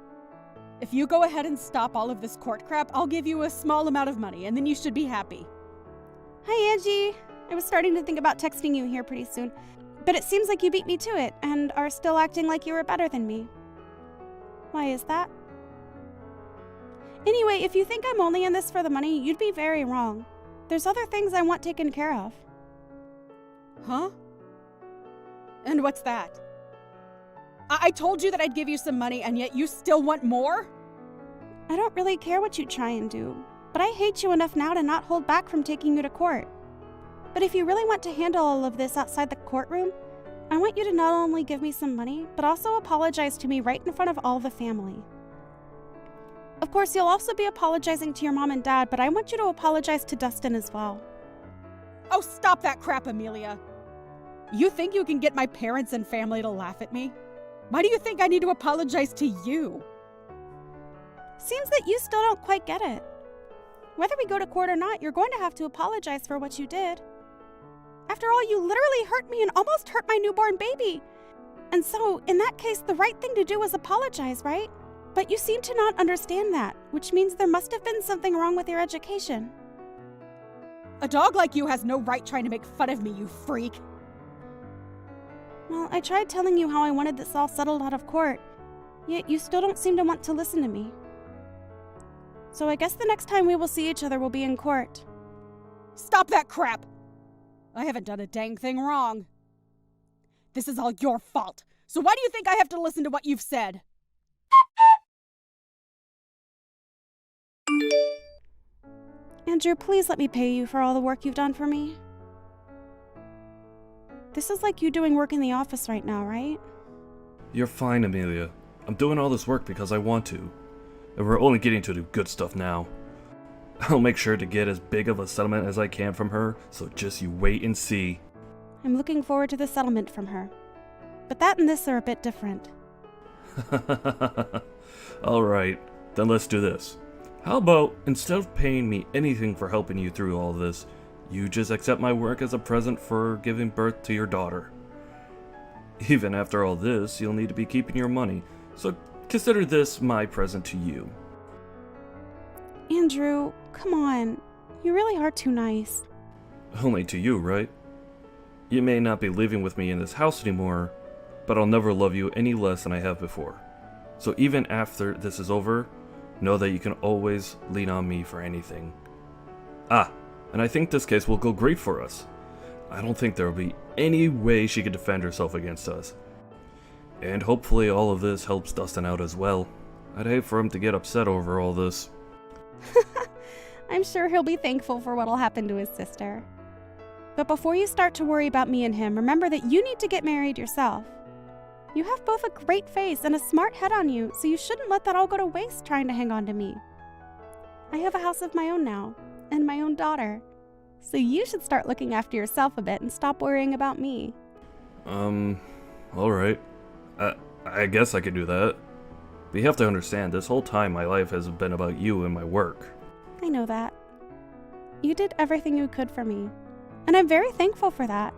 If you go ahead and stop all of this court crap, I'll give you a small amount of money, and then you should be happy. Hi, Angie. I was starting to think about texting you here pretty soon, but it seems like you beat me to it and are still acting like you were better than me. Why is that? Anyway, if you think I'm only in this for the money, you'd be very wrong. There's other things I want taken care of. Huh? And what's that? I told you that I'd give you some money, and yet you still want more? I don't really care what you try and do, but I hate you enough now to not hold back from taking you to court. But if you really want to handle all of this outside the courtroom, I want you to not only give me some money, but also apologize to me right in front of all the family. Of course, you'll also be apologizing to your mom and dad, but I want you to apologize to Dustin as well. Oh, stop that crap, Amelia. You think you can get my parents and family to laugh at me? Why do you think I need to apologize to you? Seems that you still don't quite get it. Whether we go to court or not, you're going to have to apologize for what you did. After all, you literally hurt me and almost hurt my newborn baby. And so, in that case, the right thing to do was apologize, right? But you seem to not understand that, which means there must have been something wrong with your education. A dog like you has no right trying to make fun of me, you freak. Well, I tried telling you how I wanted this all settled out of court, yet you still don't seem to want to listen to me. So I guess the next time we will see each other will be in court. Stop that crap! I haven't done a dang thing wrong. This is all your fault, so why do you think I have to listen to what you've said? Andrew, please let me pay you for all the work you've done for me. This is like you doing work in the office right now, right? You're fine, Amelia. I'm doing all this work because I want to. And we're only getting to the good stuff now. I'll make sure to get as big of a settlement as I can from her, so just you wait and see. I'm looking forward to the settlement from her. But that and this are a bit different. Alright, then let's do this. How about, instead of paying me anything for helping you through all this, you just accept my work as a present for giving birth to your daughter. Even after all this, you'll need to be keeping your money, so consider this my present to you. Andrew, come on. You really are too nice. Only to you, right? You may not be living with me in this house anymore, but I'll never love you any less than I have before. So even after this is over, know that you can always lean on me for anything. And I think this case will go great for us. I don't think there will be any way she could defend herself against us. And hopefully all of this helps Dustin out as well. I'd hate for him to get upset over all this. I'm sure he'll be thankful for what'll happen to his sister. But before you start to worry about me and him, remember that you need to get married yourself. You have both a great face and a smart head on you, so you shouldn't let that all go to waste trying to hang on to me. I have a house of my own now, and my own daughter. So you should start looking after yourself a bit and stop worrying about me. Alright. I guess I could do that. But you have to understand, this whole time my life has been about you and my work. I know that. You did everything you could for me, and I'm very thankful for that.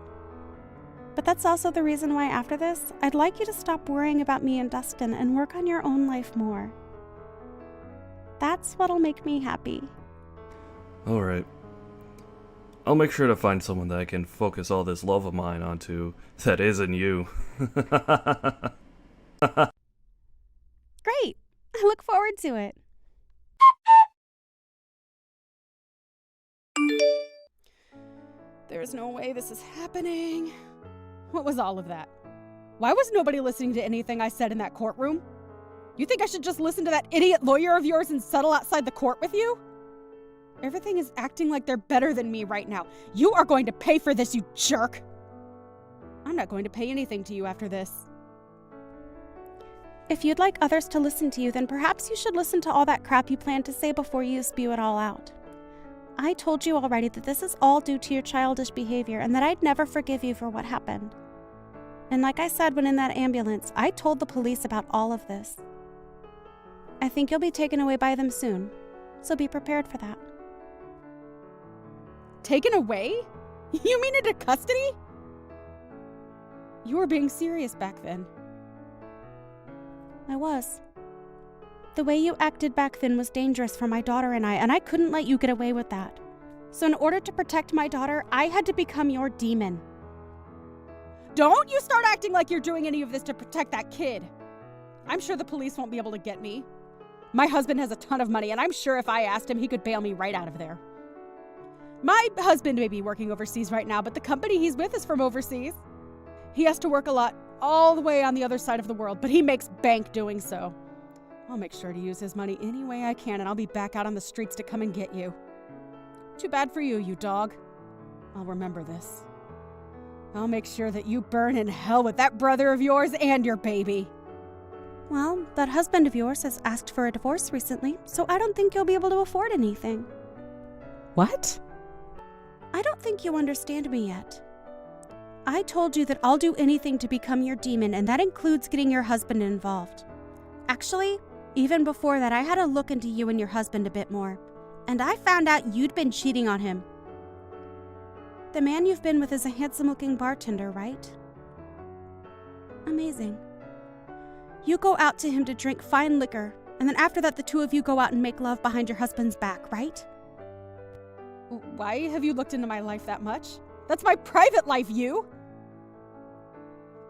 But that's also the reason why after this, I'd like you to stop worrying about me and Dustin and work on your own life more. That's what'll make me happy. Alright. I'll make sure to find someone that I can focus all this love of mine onto that isn't you. Great! I look forward to it. There's no way this is happening. What was all of that? Why was nobody listening to anything I said in that courtroom? You think I should just listen to that idiot lawyer of yours and settle outside the court with you? Everything is acting like they're better than me right now. You are going to pay for this, you jerk! I'm not going to pay anything to you after this. If you'd like others to listen to you, then perhaps you should listen to all that crap you planned to say before you spew it all out. I told you already that this is all due to your childish behavior and that I'd never forgive you for what happened. And like I said when in that ambulance, I told the police about all of this. I think you'll be taken away by them soon, so be prepared for that. Taken away? You mean into custody? You were being serious back then. I was. The way you acted back then was dangerous for my daughter and I couldn't let you get away with that. So in order to protect my daughter, I had to become your demon. Don't you start acting like you're doing any of this to protect that kid. I'm sure the police won't be able to get me. My husband has a ton of money, and I'm sure if I asked him, he could bail me right out of there. My husband may be working overseas right now, but the company he's with is from overseas. He has to work a lot all the way on the other side of the world, but he makes bank doing so. I'll make sure to use his money any way I can, and I'll be back out on the streets to come and get you. Too bad for you, you dog. I'll remember this. I'll make sure that you burn in hell with that brother of yours and your baby. Well, that husband of yours has asked for a divorce recently, so I don't think you'll be able to afford anything. What? I don't think you understand me yet. I told you that I'll do anything to become your demon, and that includes getting your husband involved. Actually, even before that, I had a look into you and your husband a bit more, and I found out you'd been cheating on him. The man you've been with is a handsome-looking bartender, right? Amazing. You go out to him to drink fine liquor, and then after that the two of you go out and make love behind your husband's back, right? Why have you looked into my life that much? That's my private life, you!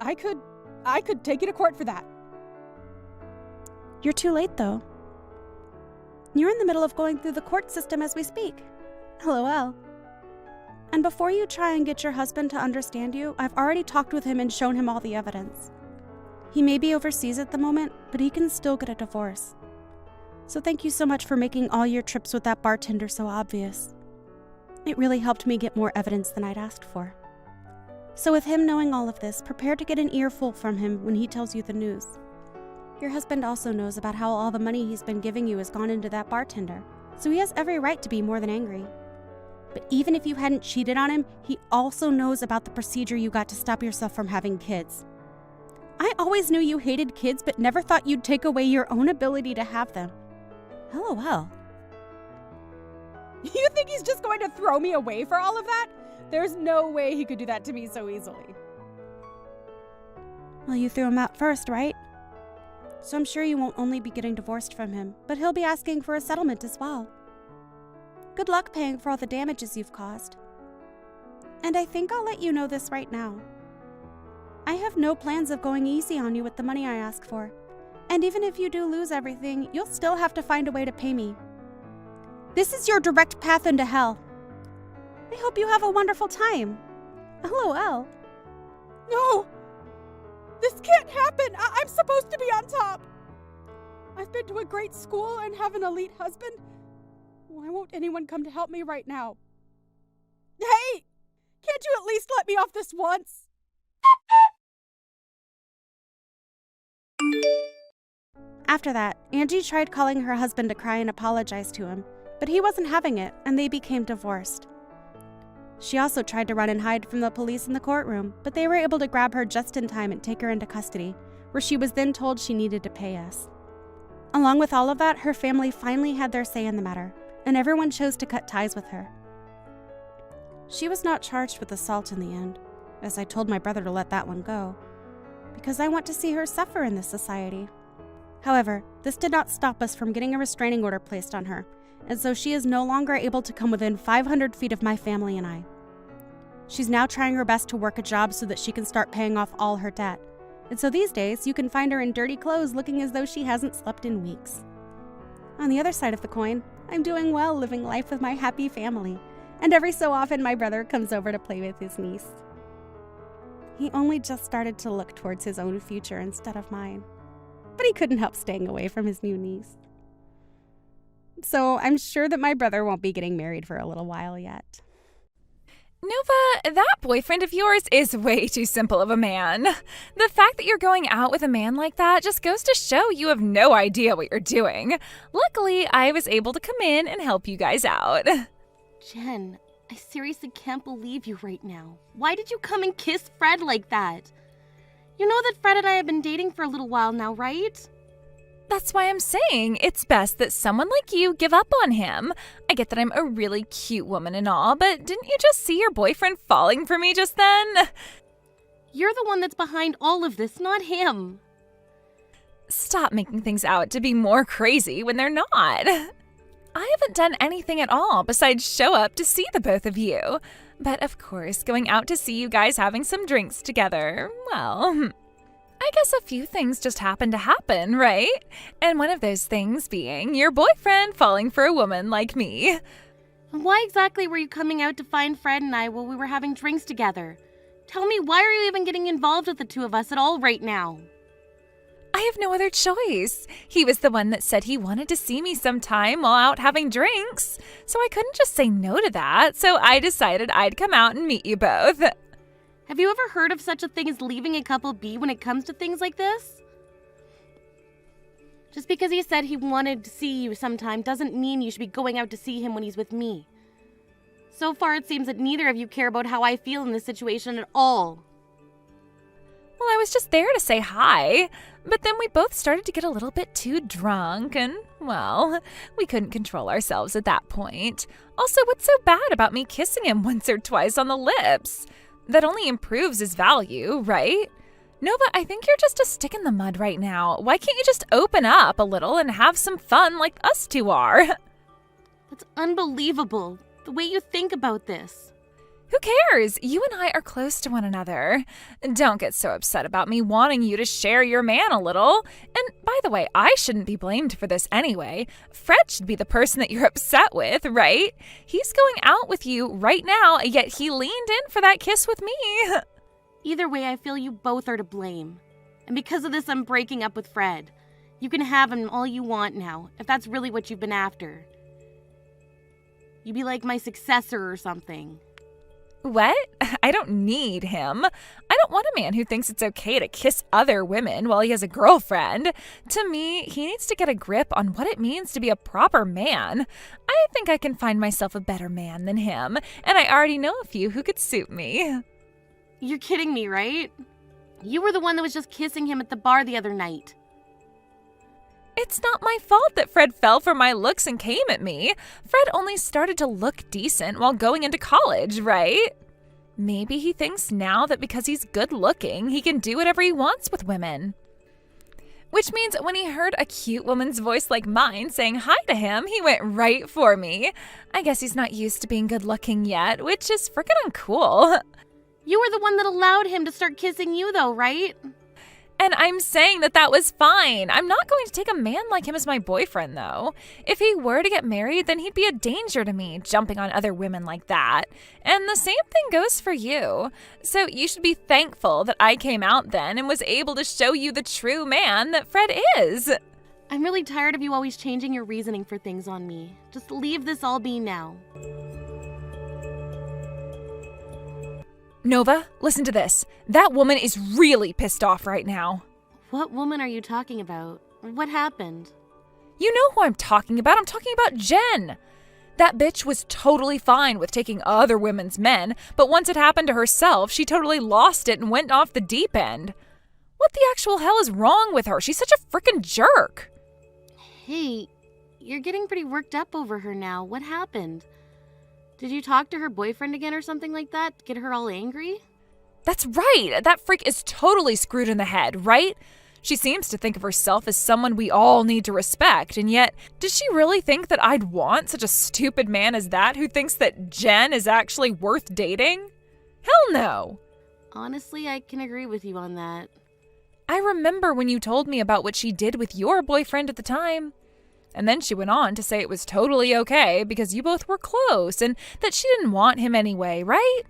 I could take you to court for that. You're too late, though. You're in the middle of going through the court system as we speak. LOL. And before you try and get your husband to understand you, I've already talked with him and shown him all the evidence. He may be overseas at the moment, but he can still get a divorce. So thank you so much for making all your trips with that bartender so obvious. It really helped me get more evidence than I'd asked for. So with him knowing all of this, prepare to get an earful from him when he tells you the news. Your husband also knows about how all the money he's been giving you has gone into that bartender, so he has every right to be more than angry. But even if you hadn't cheated on him, he also knows about the procedure you got to stop yourself from having kids. I always knew you hated kids, but never thought you'd take away your own ability to have them. LOL. You think he's just going to throw me away for all of that? There's no way he could do that to me so easily. Well, you threw him out first, right? So I'm sure you won't only be getting divorced from him, but he'll be asking for a settlement as well. Good luck paying for all the damages you've caused. And I think I'll let you know this right now. I have no plans of going easy on you with the money I ask for. And even if you do lose everything, you'll still have to find a way to pay me. This is your direct path into hell. I hope you have a wonderful time. LOL. No! This can't happen! I'm supposed to be on top! I've been to a great school and have an elite husband. Why won't anyone come to help me right now? Hey! Can't you at least let me off this once? After that, Angie tried calling her husband to cry and apologize to him, but he wasn't having it, and they became divorced. She also tried to run and hide from the police in the courtroom, but they were able to grab her just in time and take her into custody, where she was then told she needed to pay us. Along with all of that, her family finally had their say in the matter, and everyone chose to cut ties with her. She was not charged with assault in the end, as I told my brother to let that one go, because I want to see her suffer in this society. However, this did not stop us from getting a restraining order placed on her, and so she is no longer able to come within 500 feet of my family and I. She's now trying her best to work a job so that she can start paying off all her debt, and so these days you can find her in dirty clothes looking as though she hasn't slept in weeks. On the other side of the coin, I'm doing well living life with my happy family, and every so often my brother comes over to play with his niece. He only just started to look towards his own future instead of mine, but he couldn't help staying away from his new niece. So I'm sure that my brother won't be getting married for a little while yet. Nova, that boyfriend of yours is way too simple of a man. The fact that you're going out with a man like that just goes to show you have no idea what you're doing. Luckily, I was able to come in and help you guys out. Jen, I seriously can't believe you right now. Why did you come and kiss Fred like that? You know that Fred and I have been dating for a little while now, right? That's why I'm saying it's best that someone like you give up on him. I get that I'm a really cute woman and all, but didn't you just see your boyfriend falling for me just then? You're the one that's behind all of this, not him. Stop making things out to be more crazy when they're not. I haven't done anything at all besides show up to see the both of you. But of course, going out to see you guys having some drinks together, well, I guess a few things just happened to happen, right? And one of those things being your boyfriend falling for a woman like me. Why exactly were you coming out to find Fred and I while we were having drinks together? Tell me, why are you even getting involved with the two of us at all right now? I have no other choice. He was the one that said he wanted to see me sometime while out having drinks. So I couldn't just say no to that, so I decided I'd come out and meet you both. Have you ever heard of such a thing as leaving a couple be when it comes to things like this? Just because he said he wanted to see you sometime doesn't mean you should be going out to see him when he's with me. So far, it seems that neither of you care about how I feel in this situation at all. Well, I was just there to say hi, but then we both started to get a little bit too drunk and, well, we couldn't control ourselves at that point. Also, what's so bad about me kissing him once or twice on the lips? That only improves his value, right? Nova, I think you're just a stick in the mud right now. Why can't you just open up a little and have some fun like us two are? That's unbelievable, the way you think about this. Who cares? You and I are close to one another. Don't get so upset about me wanting you to share your man a little. And by the way, I shouldn't be blamed for this anyway. Fred should be the person that you're upset with, right? He's going out with you right now, yet he leaned in for that kiss with me. Either way, I feel you both are to blame. And because of this, I'm breaking up with Fred. You can have him all you want now, if that's really what you've been after. You'd be like my successor or something. What? I don't need him. I don't want a man who thinks it's okay to kiss other women while he has a girlfriend. To me, he needs to get a grip on what it means to be a proper man. I think I can find myself a better man than him, and I already know a few who could suit me. You're kidding me, right? You were the one that was just kissing him at the bar the other night. It's not my fault that Fred fell for my looks and came at me. Fred only started to look decent while going into college, right? Maybe he thinks now that because he's good looking, he can do whatever he wants with women. Which means when he heard a cute woman's voice like mine saying hi to him, he went right for me. I guess he's not used to being good looking yet, which is freaking uncool. You were the one that allowed him to start kissing you though, right? And I'm saying that was fine. I'm not going to take a man like him as my boyfriend, though. If he were to get married, then he'd be a danger to me, jumping on other women like that. And the same thing goes for you. So you should be thankful that I came out then and was able to show you the true man that Fred is. I'm really tired of you always changing your reasoning for things on me. Just leave this all be now. Nova, listen to this. That woman is really pissed off right now. What woman are you talking about? What happened? You know who I'm talking about. I'm talking about Jen. That bitch was totally fine with taking other women's men, but once it happened to herself, she totally lost it and went off the deep end. What the actual hell is wrong with her? She's such a frickin' jerk. Hey, you're getting pretty worked up over her now. What happened? Did you talk to her boyfriend again or something like that? Get her all angry? That's right. That freak is totally screwed in the head, right? She seems to think of herself as someone we all need to respect, and yet, does she really think that I'd want such a stupid man as that who thinks that Jen is actually worth dating? Hell no. Honestly, I can agree with you on that. I remember when you told me about what she did with your boyfriend at the time. And then she went on to say it was totally okay because you both were close and that she didn't want him anyway, right?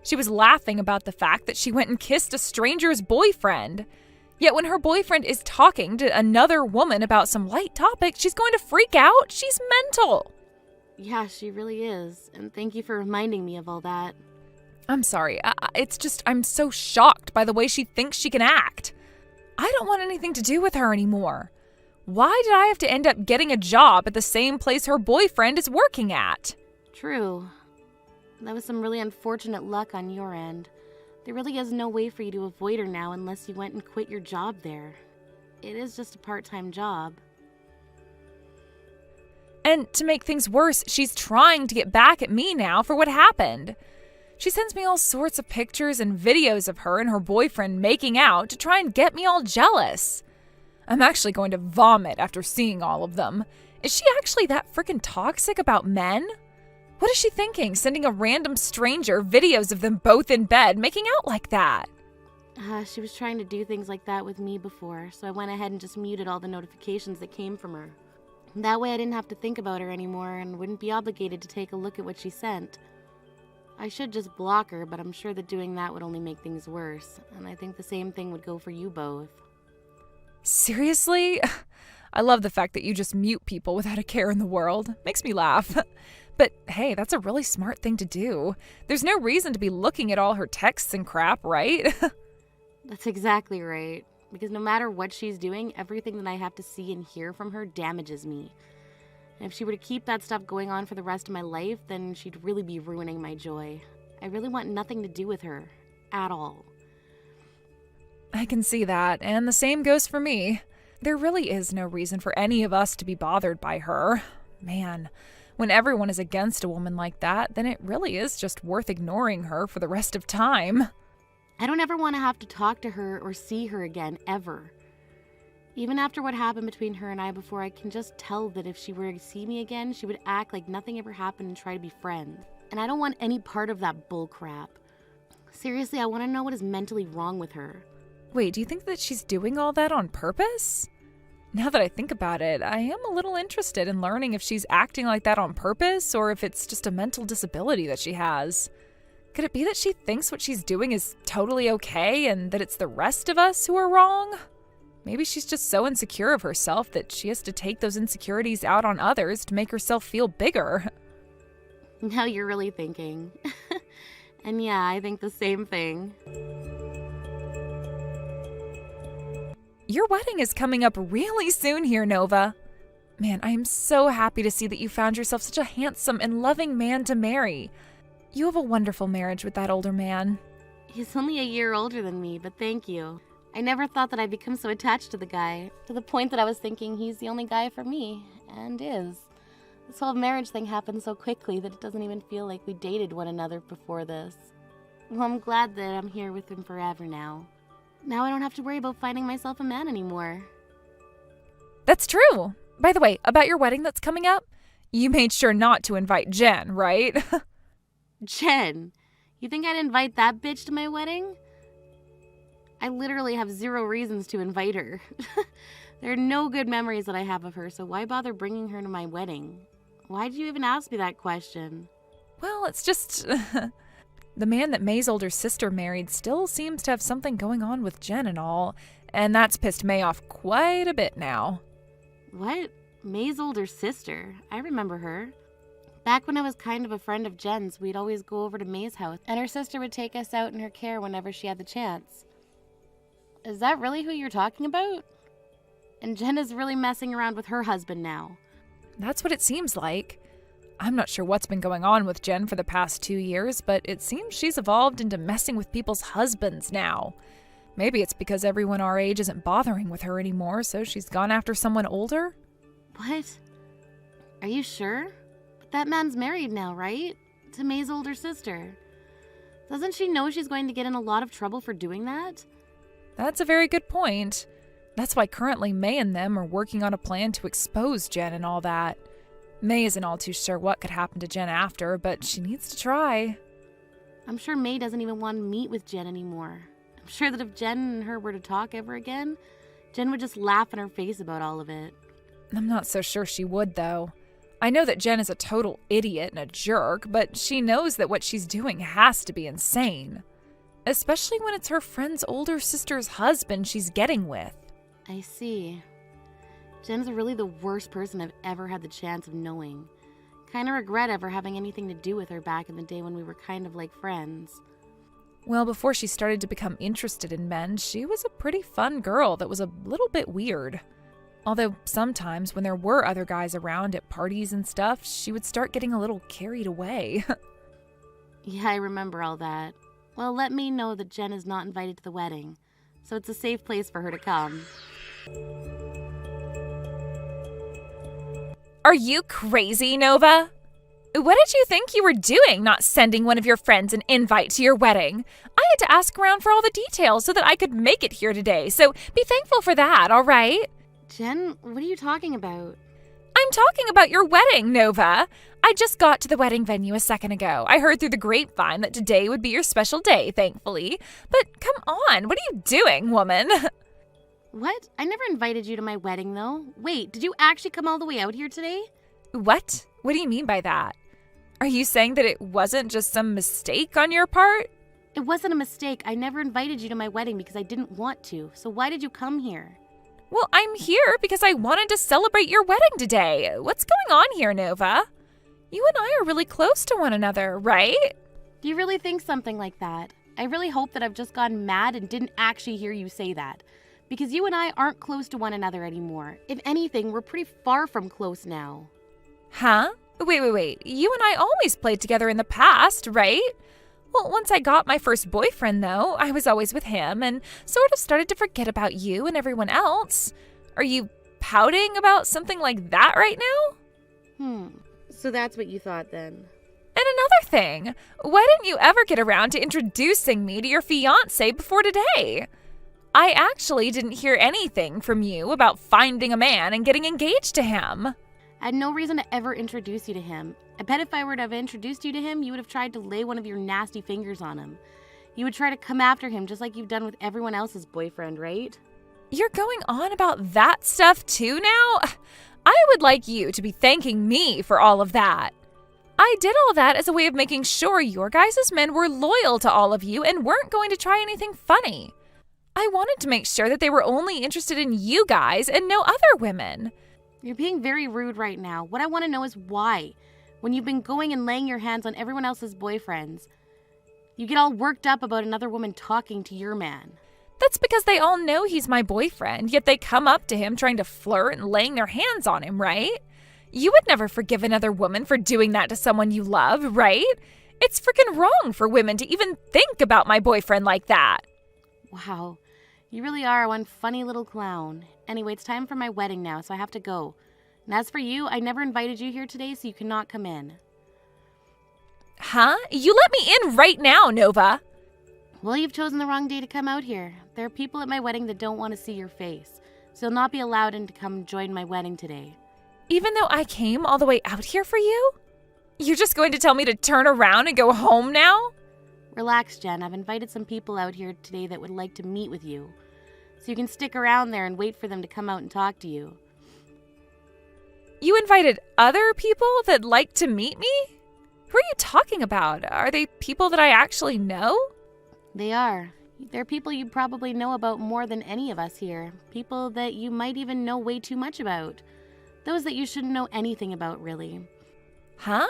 She was laughing about the fact that she went and kissed a stranger's boyfriend. Yet when her boyfriend is talking to another woman about some light topic, she's going to freak out. She's mental. Yeah, she really is. And thank you for reminding me of all that. I'm sorry. It's just I'm so shocked by the way she thinks she can act. I don't want anything to do with her anymore. Why did I have to end up getting a job at the same place her boyfriend is working at? True. That was some really unfortunate luck on your end. There really is no way for you to avoid her now unless you went and quit your job there. It is just a part-time job. And to make things worse, she's trying to get back at me now for what happened. She sends me all sorts of pictures and videos of her and her boyfriend making out to try and get me all jealous. I'm actually going to vomit after seeing all of them. Is she actually that freaking toxic about men? What is she thinking, sending a random stranger videos of them both in bed making out like that? She was trying to do things like that with me before, so I went ahead and just muted all the notifications that came from her. That way I didn't have to think about her anymore and wouldn't be obligated to take a look at what she sent. I should just block her, but I'm sure that doing that would only make things worse, and I think the same thing would go for you both. Seriously? I love the fact that you just mute people without a care in the world. Makes me laugh. But hey, that's a really smart thing to do. There's no reason to be looking at all her texts and crap, right? That's exactly right. Because no matter what she's doing, everything that I have to see and hear from her damages me. And if she were to keep that stuff going on for the rest of my life, then she'd really be ruining my joy. I really want nothing to do with her. At all. I can see that, and the same goes for me. There really is no reason for any of us to be bothered by her. Man, when everyone is against a woman like that, then it really is just worth ignoring her for the rest of time. I don't ever want to have to talk to her or see her again, ever. Even after what happened between her and I before, I can just tell that if she were to see me again, she would act like nothing ever happened and try to be friends. And I don't want any part of that bullcrap. Seriously, I want to know what is mentally wrong with her. Wait, do you think that she's doing all that on purpose? Now that I think about it, I am a little interested in learning if she's acting like that on purpose or if it's just a mental disability that she has. Could it be that she thinks what she's doing is totally okay and that it's the rest of us who are wrong? Maybe she's just so insecure of herself that she has to take those insecurities out on others to make herself feel bigger. Now you're really thinking. And yeah, I think the same thing. Your wedding is coming up really soon here, Nova. Man, I am so happy to see that you found yourself such a handsome and loving man to marry. You have a wonderful marriage with that older man. He's only a year older than me, but thank you. I never thought that I'd become so attached to the guy, to the point that I was thinking he's the only guy for me, and is. This whole marriage thing happened so quickly that it doesn't even feel like we dated one another before this. Well, I'm glad that I'm here with him forever now. Now I don't have to worry about finding myself a man anymore. That's true. By the way, about your wedding that's coming up, you made sure not to invite Jen, right? Jen, you think I'd invite that bitch to my wedding? I literally have 0 reasons to invite her. There are no good memories that I have of her, so why bother bringing her to my wedding? Why did you even ask me that question? Well, it's just... The man that May's older sister married still seems to have something going on with Jen and all, and that's pissed May off quite a bit now. What? May's older sister? I remember her. Back when I was kind of a friend of Jen's, we'd always go over to May's house, and her sister would take us out in her care whenever she had the chance. Is that really who you're talking about? And Jen is really messing around with her husband now. That's what it seems like. I'm not sure what's been going on with Jen for the past 2 years, but it seems she's evolved into messing with people's husbands now. Maybe it's because everyone our age isn't bothering with her anymore, so she's gone after someone older? What? Are you sure? But that man's married now, right? To May's older sister. Doesn't she know she's going to get in a lot of trouble for doing that? That's a very good point. That's why currently May and them are working on a plan to expose Jen and all that. May isn't all too sure what could happen to Jen after, but she needs to try. I'm sure May doesn't even want to meet with Jen anymore. I'm sure that if Jen and her were to talk ever again, Jen would just laugh in her face about all of it. I'm not so sure she would, though. I know that Jen is a total idiot and a jerk, but she knows that what she's doing has to be insane. Especially when it's her friend's older sister's husband she's getting with. I see. Jen's really the worst person I've ever had the chance of knowing. Kinda regret ever having anything to do with her back in the day when we were kind of like friends. Well, before she started to become interested in men, she was a pretty fun girl that was a little bit weird. Although sometimes when there were other guys around at parties and stuff, she would start getting a little carried away. Yeah, I remember all that. Well, let me know that Jen is not invited to the wedding, so it's a safe place for her to come. Are you crazy, Nova? What did you think you were doing, not sending one of your friends an invite to your wedding? I had to ask around for all the details so that I could make it here today, so be thankful for that, all right? Jen, what are you talking about? I'm talking about your wedding, Nova. I just got to the wedding venue a second ago. I heard through the grapevine that today would be your special day, thankfully. But come on, what are you doing, woman? What? I never invited you to my wedding, though. Wait, did you actually come all the way out here today? What? What do you mean by that? Are you saying that it wasn't just some mistake on your part? It wasn't a mistake. I never invited you to my wedding because I didn't want to. So why did you come here? Well, I'm here because I wanted to celebrate your wedding today. What's going on here, Nova? You and I are really close to one another, right? Do you really think something like that? I really hope that I've just gone mad and didn't actually hear you say that. Because you and I aren't close to one another anymore. If anything, we're pretty far from close now. Huh? Wait. You and I always played together in the past, right? Well, once I got my first boyfriend, though, I was always with him and sort of started to forget about you and everyone else. Are you pouting about something like that right now? So that's what you thought then. And another thing, why didn't you ever get around to introducing me to your fiancé before today? I actually didn't hear anything from you about finding a man and getting engaged to him. I had no reason to ever introduce you to him. I bet if I were to have introduced you to him, you would have tried to lay one of your nasty fingers on him. You would try to come after him just like you've done with everyone else's boyfriend, right? You're going on about that stuff too now? I would like you to be thanking me for all of that. I did all that as a way of making sure your guys' men were loyal to all of you and weren't going to try anything funny. I wanted to make sure that they were only interested in you guys and no other women. You're being very rude right now. What I want to know is why. When you've been going and laying your hands on everyone else's boyfriends, you get all worked up about another woman talking to your man. That's because they all know he's my boyfriend, yet they come up to him trying to flirt and laying their hands on him, right? You would never forgive another woman for doing that to someone you love, right? It's freaking wrong for women to even think about my boyfriend like that. Wow, you really are one funny little clown. Anyway, it's time for my wedding now, so I have to go. And as for you, I never invited you here today, so you cannot come in. Huh? You let me in right now, Nova. Well, you've chosen the wrong day to come out here. There are people at my wedding that don't want to see your face, so you'll not be allowed in to come join my wedding today. Even though I came all the way out here for you? You're just going to tell me to turn around and go home now? Relax, Jen. I've invited some people out here today that would like to meet with you, so you can stick around there and wait for them to come out and talk to you. You invited other people that like to meet me? Who are you talking about? Are they people that I actually know? They are. They're people you probably know about more than any of us here. People that you might even know way too much about. Those that you shouldn't know anything about, really. Huh?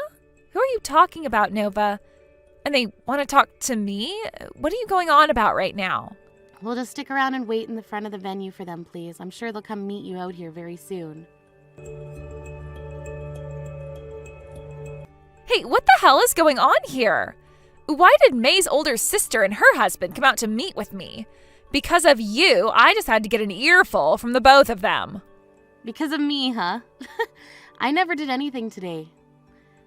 Who are you talking about, Nova? And they want to talk to me? What are you going on about right now? We'll just stick around and wait in the front of the venue for them, please. I'm sure they'll come meet you out here very soon. Hey, what the hell is going on here? Why did May's older sister and her husband come out to meet with me? Because of you, I just had to get an earful from the both of them. Because of me, huh? I never did anything today.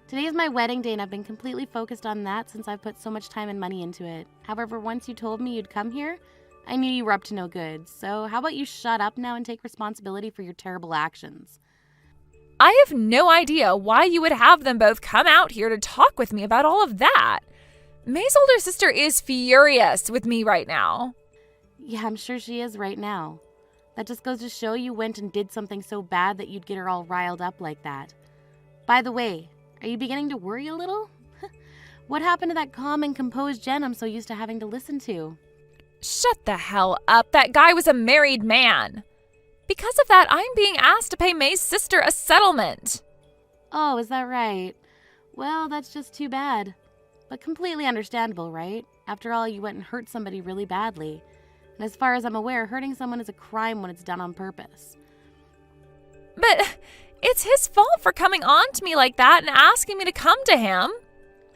Today is my wedding day and I've been completely focused on that since I've put so much time and money into it. However, once you told me you'd come here, I knew you were up to no good. So how about you shut up now and take responsibility for your terrible actions? I have no idea why you would have them both come out here to talk with me about all of that. May's older sister is furious with me right now. Yeah, I'm sure she is right now. That just goes to show you went and did something so bad that you'd get her all riled up like that. By the way, are you beginning to worry a little? What happened to that calm and composed Jen I'm so used to having to listen to? Shut the hell up. That guy was a married man. Because of that, I'm being asked to pay May's sister a settlement. Oh, is that right? Well, that's just too bad. But completely understandable, right? After all, you went and hurt somebody really badly. And as far as I'm aware, hurting someone is a crime when it's done on purpose. But it's his fault for coming on to me like that and asking me to come to him.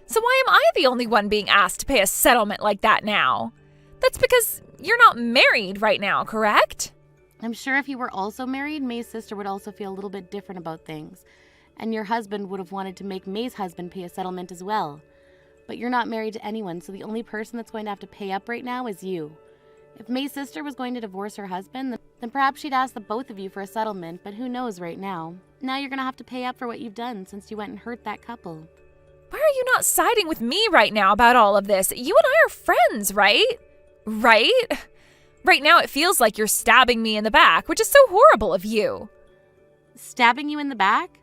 So why am I the only one being asked to pay a settlement like that now? That's because you're not married right now, correct? I'm sure if you were also married, May's sister would also feel a little bit different about things. And your husband would have wanted to make May's husband pay a settlement as well. But you're not married to anyone, so the only person that's going to have to pay up right now is you. If May's sister was going to divorce her husband, then perhaps she'd ask the both of you for a settlement, but who knows right now. Now you're going to have to pay up for what you've done since you went and hurt that couple. Why are you not siding with me right now about all of this? You and I are friends, right? Right? Right now it feels like you're stabbing me in the back, which is so horrible of you. Stabbing you in the back?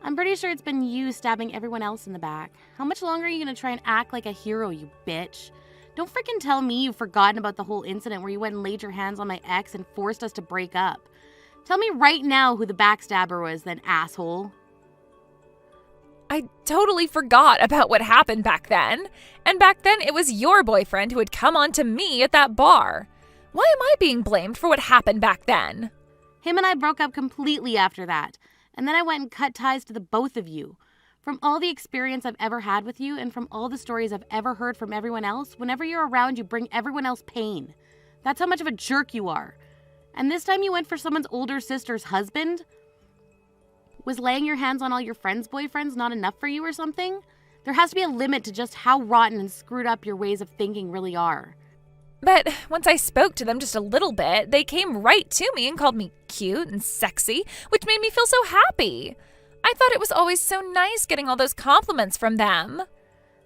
I'm pretty sure it's been you stabbing everyone else in the back. How much longer are you going to try and act like a hero, you bitch? Don't freaking tell me you've forgotten about the whole incident where you went and laid your hands on my ex and forced us to break up. Tell me right now who the backstabber was, then, asshole. I totally forgot about what happened back then. And back then it was your boyfriend who had come on to me at that bar. Why am I being blamed for what happened back then? Him and I broke up completely after that. And then I went and cut ties to the both of you. From all the experience I've ever had with you and from all the stories I've ever heard from everyone else, whenever you're around, you bring everyone else pain. That's how much of a jerk you are. And this time you went for someone's older sister's husband? Was laying your hands on all your friends' boyfriends not enough for you or something? There has to be a limit to just how rotten and screwed up your ways of thinking really are. But once I spoke to them just a little bit, they came right to me and called me cute and sexy, which made me feel so happy. I thought it was always so nice getting all those compliments from them.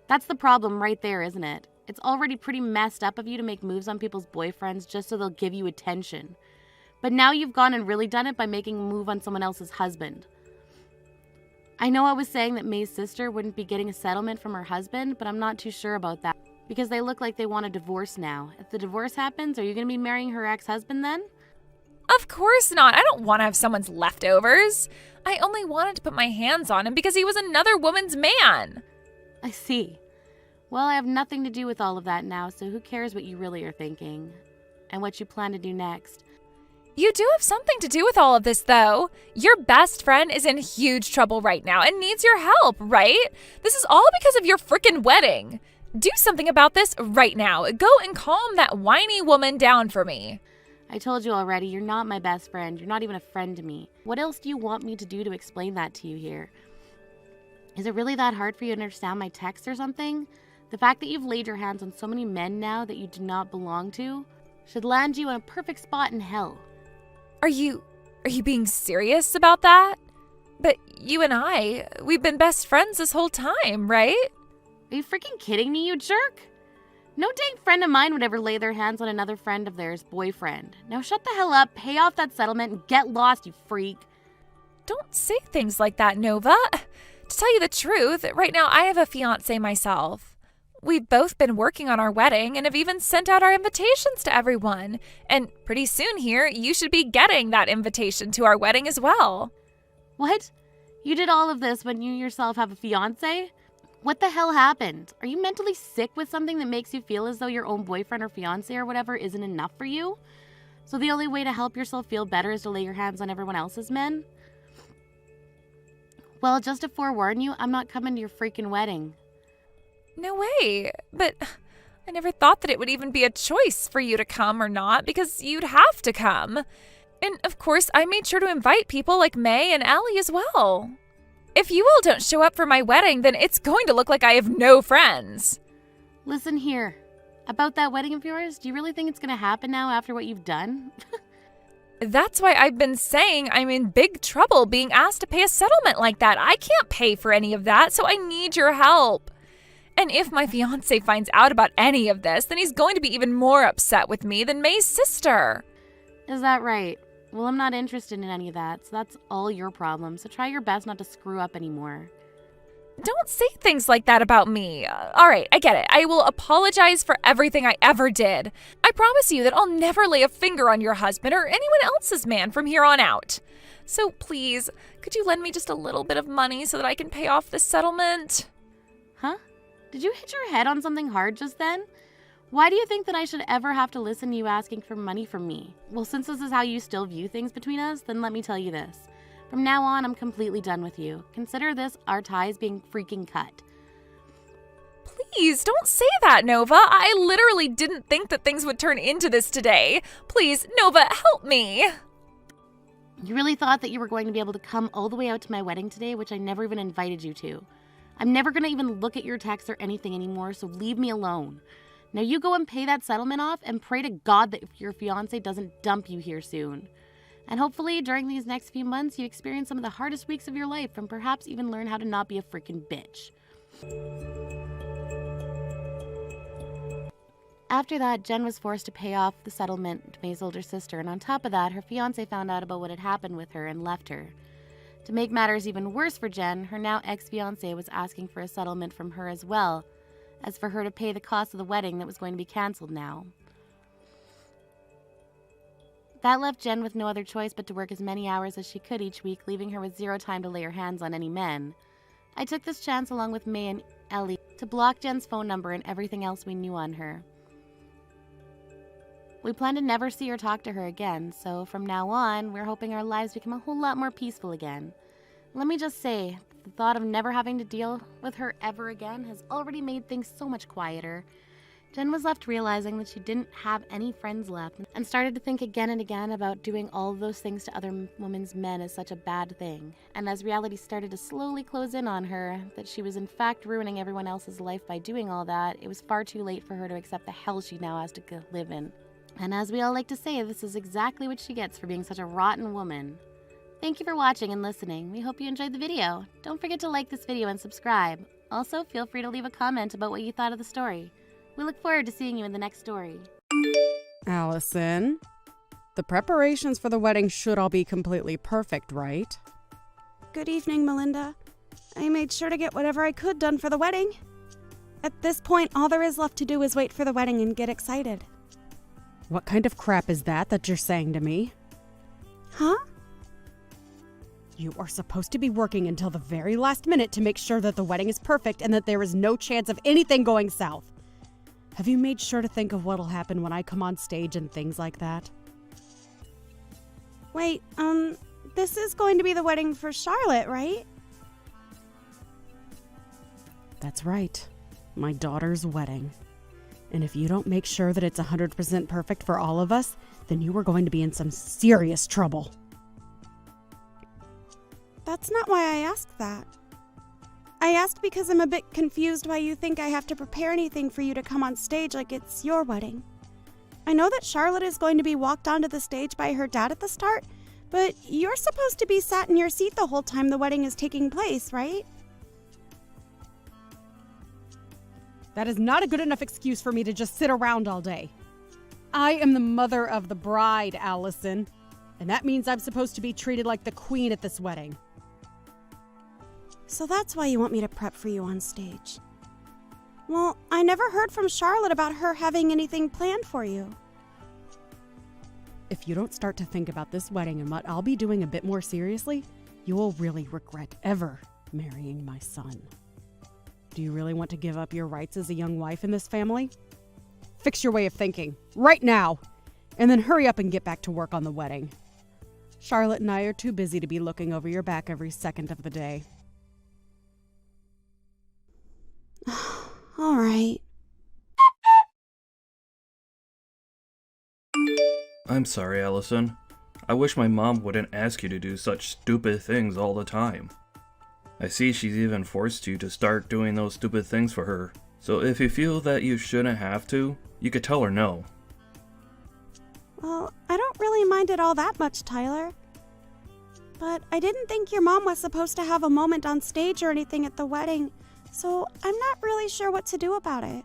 That's the problem right there, isn't it? It's already pretty messed up of you to make moves on people's boyfriends just so they'll give you attention. But now you've gone and really done it by making a move on someone else's husband. I know I was saying that May's sister wouldn't be getting a settlement from her husband, but I'm not too sure about that. Because they look like they want a divorce now. If the divorce happens, are you going to be marrying her ex-husband then? Of course not. I don't want to have someone's leftovers. I only wanted to put my hands on him because he was another woman's man. I see. Well, I have nothing to do with all of that now, so who cares what you really are thinking? And what you plan to do next. You do have something to do with all of this, though. Your best friend is in huge trouble right now and needs your help, right? This is all because of your frickin' wedding. Do something about this right now. Go and calm that whiny woman down for me. I told you already, you're not my best friend. You're not even a friend to me. What else do you want me to do to explain that to you here? Is it really that hard for you to understand my text or something? The fact that you've laid your hands on so many men now that you do not belong to should land you in a perfect spot in hell. Are you being serious about that? But you and we've been best friends this whole time, right? Are you freaking kidding me, you jerk? No dang friend of mine would ever lay their hands on another friend of theirs' boyfriend. Now shut the hell up, pay off that settlement, and get lost, you freak. Don't say things like that, Nova. To tell you the truth, right now I have a fiancé myself. We've both been working on our wedding and have even sent out our invitations to everyone. And pretty soon here, you should be getting that invitation to our wedding as well. What? You did all of this when you yourself have a fiancé? What the hell happened? Are you mentally sick with something that makes you feel as though your own boyfriend or fiancé or whatever isn't enough for you? So the only way to help yourself feel better is to lay your hands on everyone else's men? Well, just to forewarn you, I'm not coming to your freaking wedding. No way. But I never thought that it would even be a choice for you to come or not because you'd have to come. And of course, I made sure to invite people like May and Allie as well. If you all don't show up for my wedding, then it's going to look like I have no friends. Listen here. About that wedding of yours, do you really think it's going to happen now after what you've done? That's why I've been saying I'm in big trouble being asked to pay a settlement like that. I can't pay for any of that, so I need your help. And if my fiancé finds out about any of this, then he's going to be even more upset with me than May's sister. Is that right? Well, I'm not interested in any of that, so that's all your problem. So try your best not to screw up anymore. Don't say things like that about me. All right, I get it. I will apologize for everything I ever did. I promise you that I'll never lay a finger on your husband or anyone else's man from here on out. So please, could you lend me just a little bit of money so that I can pay off this settlement? Huh? Did you hit your head on something hard just then? Why do you think that I should ever have to listen to you asking for money from me? Well, since this is how you still view things between us, then let me tell you this. From now on, I'm completely done with you. Consider this our ties being freaking cut. Please, don't say that, Nova. I literally didn't think that things would turn into this today. Please, Nova, help me. You really thought that you were going to be able to come all the way out to my wedding today, which I never even invited you to. I'm never going to even look at your texts or anything anymore, so leave me alone. Now you go and pay that settlement off and pray to God that your fiancé doesn't dump you here soon. And hopefully during these next few months you experience some of the hardest weeks of your life and perhaps even learn how to not be a freaking bitch. After that, Jen was forced to pay off the settlement to May's older sister, and on top of that, her fiancé found out about what had happened with her and left her. To make matters even worse for Jen, her now ex-fiancé was asking for a settlement from her as well, as for her to pay the cost of the wedding that was going to be cancelled now. That left Jen with no other choice but to work as many hours as she could each week, leaving her with zero time to lay her hands on any men. I took this chance along with May and Ellie to block Jen's phone number and everything else we knew on her. We plan to never see or talk to her again, so from now on, we're hoping our lives become a whole lot more peaceful again. Let me just say, the thought of never having to deal with her ever again has already made things so much quieter. Jen was left realizing that she didn't have any friends left and started to think again and again about doing all of those things to other women's men as such a bad thing. And as reality started to slowly close in on her, that she was in fact ruining everyone else's life by doing all that, it was far too late for her to accept the hell she now has to live in. And as we all like to say, this is exactly what she gets for being such a rotten woman. Thank you for watching and listening. We hope you enjoyed the video. Don't forget to like this video and subscribe. Also, feel free to leave a comment about what you thought of the story. We look forward to seeing you in the next story. Allison, the preparations for the wedding should all be completely perfect, right? Good evening, Melinda. I made sure to get whatever I could done for the wedding. At this point, all there is left to do is wait for the wedding and get excited. What kind of crap is that you're saying to me? Huh? You are supposed to be working until the very last minute to make sure that the wedding is perfect and that there is no chance of anything going south. Have you made sure to think of what'll happen when I come on stage and things like that? Wait, this is going to be the wedding for Charlotte, right? That's right. My daughter's wedding. And if you don't make sure that it's 100% perfect for all of us, then you are going to be in some serious trouble. That's not why I asked that. I asked because I'm a bit confused why you think I have to prepare anything for you to come on stage like it's your wedding. I know that Charlotte is going to be walked onto the stage by her dad at the start, but you're supposed to be sat in your seat the whole time the wedding is taking place, right? That is not a good enough excuse for me to just sit around all day. I am the mother of the bride, Allison, and that means I'm supposed to be treated like the queen at this wedding. So that's why you want me to prep for you on stage. Well, I never heard from Charlotte about her having anything planned for you. If you don't start to think about this wedding and what I'll be doing a bit more seriously, you will really regret ever marrying my son. Do you really want to give up your rights as a young wife in this family? Fix your way of thinking, right now, and then hurry up and get back to work on the wedding. Charlotte and I are too busy to be looking over your back every second of the day. All right. I'm sorry, Allison. I wish my mom wouldn't ask you to do such stupid things all the time. I see she's even forced you to start doing those stupid things for her. So if you feel that you shouldn't have to, you could tell her no. Well, I don't really mind it all that much, Tyler. But I didn't think your mom was supposed to have a moment on stage or anything at the wedding, so I'm not really sure what to do about it.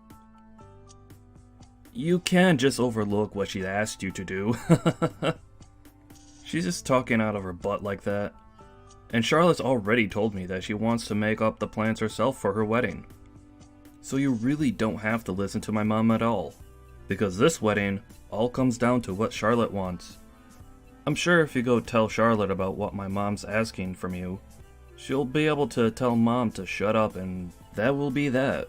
You can't just overlook what she asked you to do. She's just talking out of her butt like that. And Charlotte's already told me that she wants to make up the plans herself for her wedding. So you really don't have to listen to my mom at all. Because this wedding all comes down to what Charlotte wants. I'm sure if you go tell Charlotte about what my mom's asking from you, she'll be able to tell Mom to shut up, and that will be that.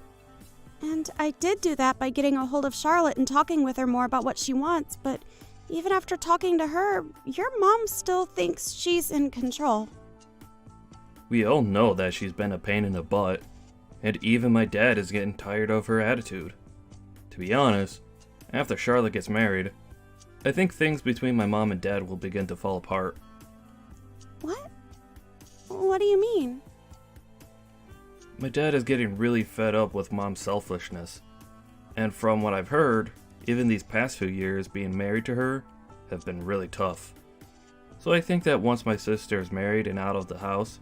And I did do that by getting a hold of Charlotte and talking with her more about what she wants, but even after talking to her, your mom still thinks she's in control. We all know that she's been a pain in the butt, and even my dad is getting tired of her attitude. To be honest, after Charlotte gets married, I think things between my mom and dad will begin to fall apart. What? What do you mean? My dad is getting really fed up with mom's selfishness. And from what I've heard, even these past few years being married to her have been really tough. So I think that once my sister is married and out of the house,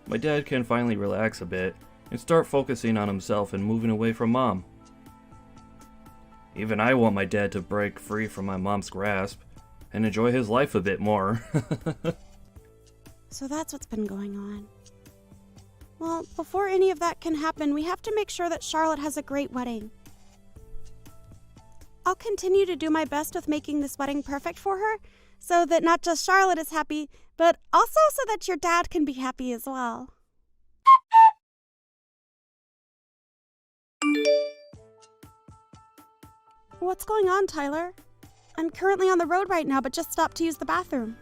my dad can finally relax a bit and start focusing on himself and moving away from mom. Even I want my dad to break free from my mom's grasp and enjoy his life a bit more. So that's what's been going on. Well, before any of that can happen, we have to make sure that Charlotte has a great wedding. I'll continue to do my best with making this wedding perfect for her, so that not just Charlotte is happy, but also so that your dad can be happy as well. What's going on, Tyler? I'm currently on the road right now, but just stopped to use the bathroom.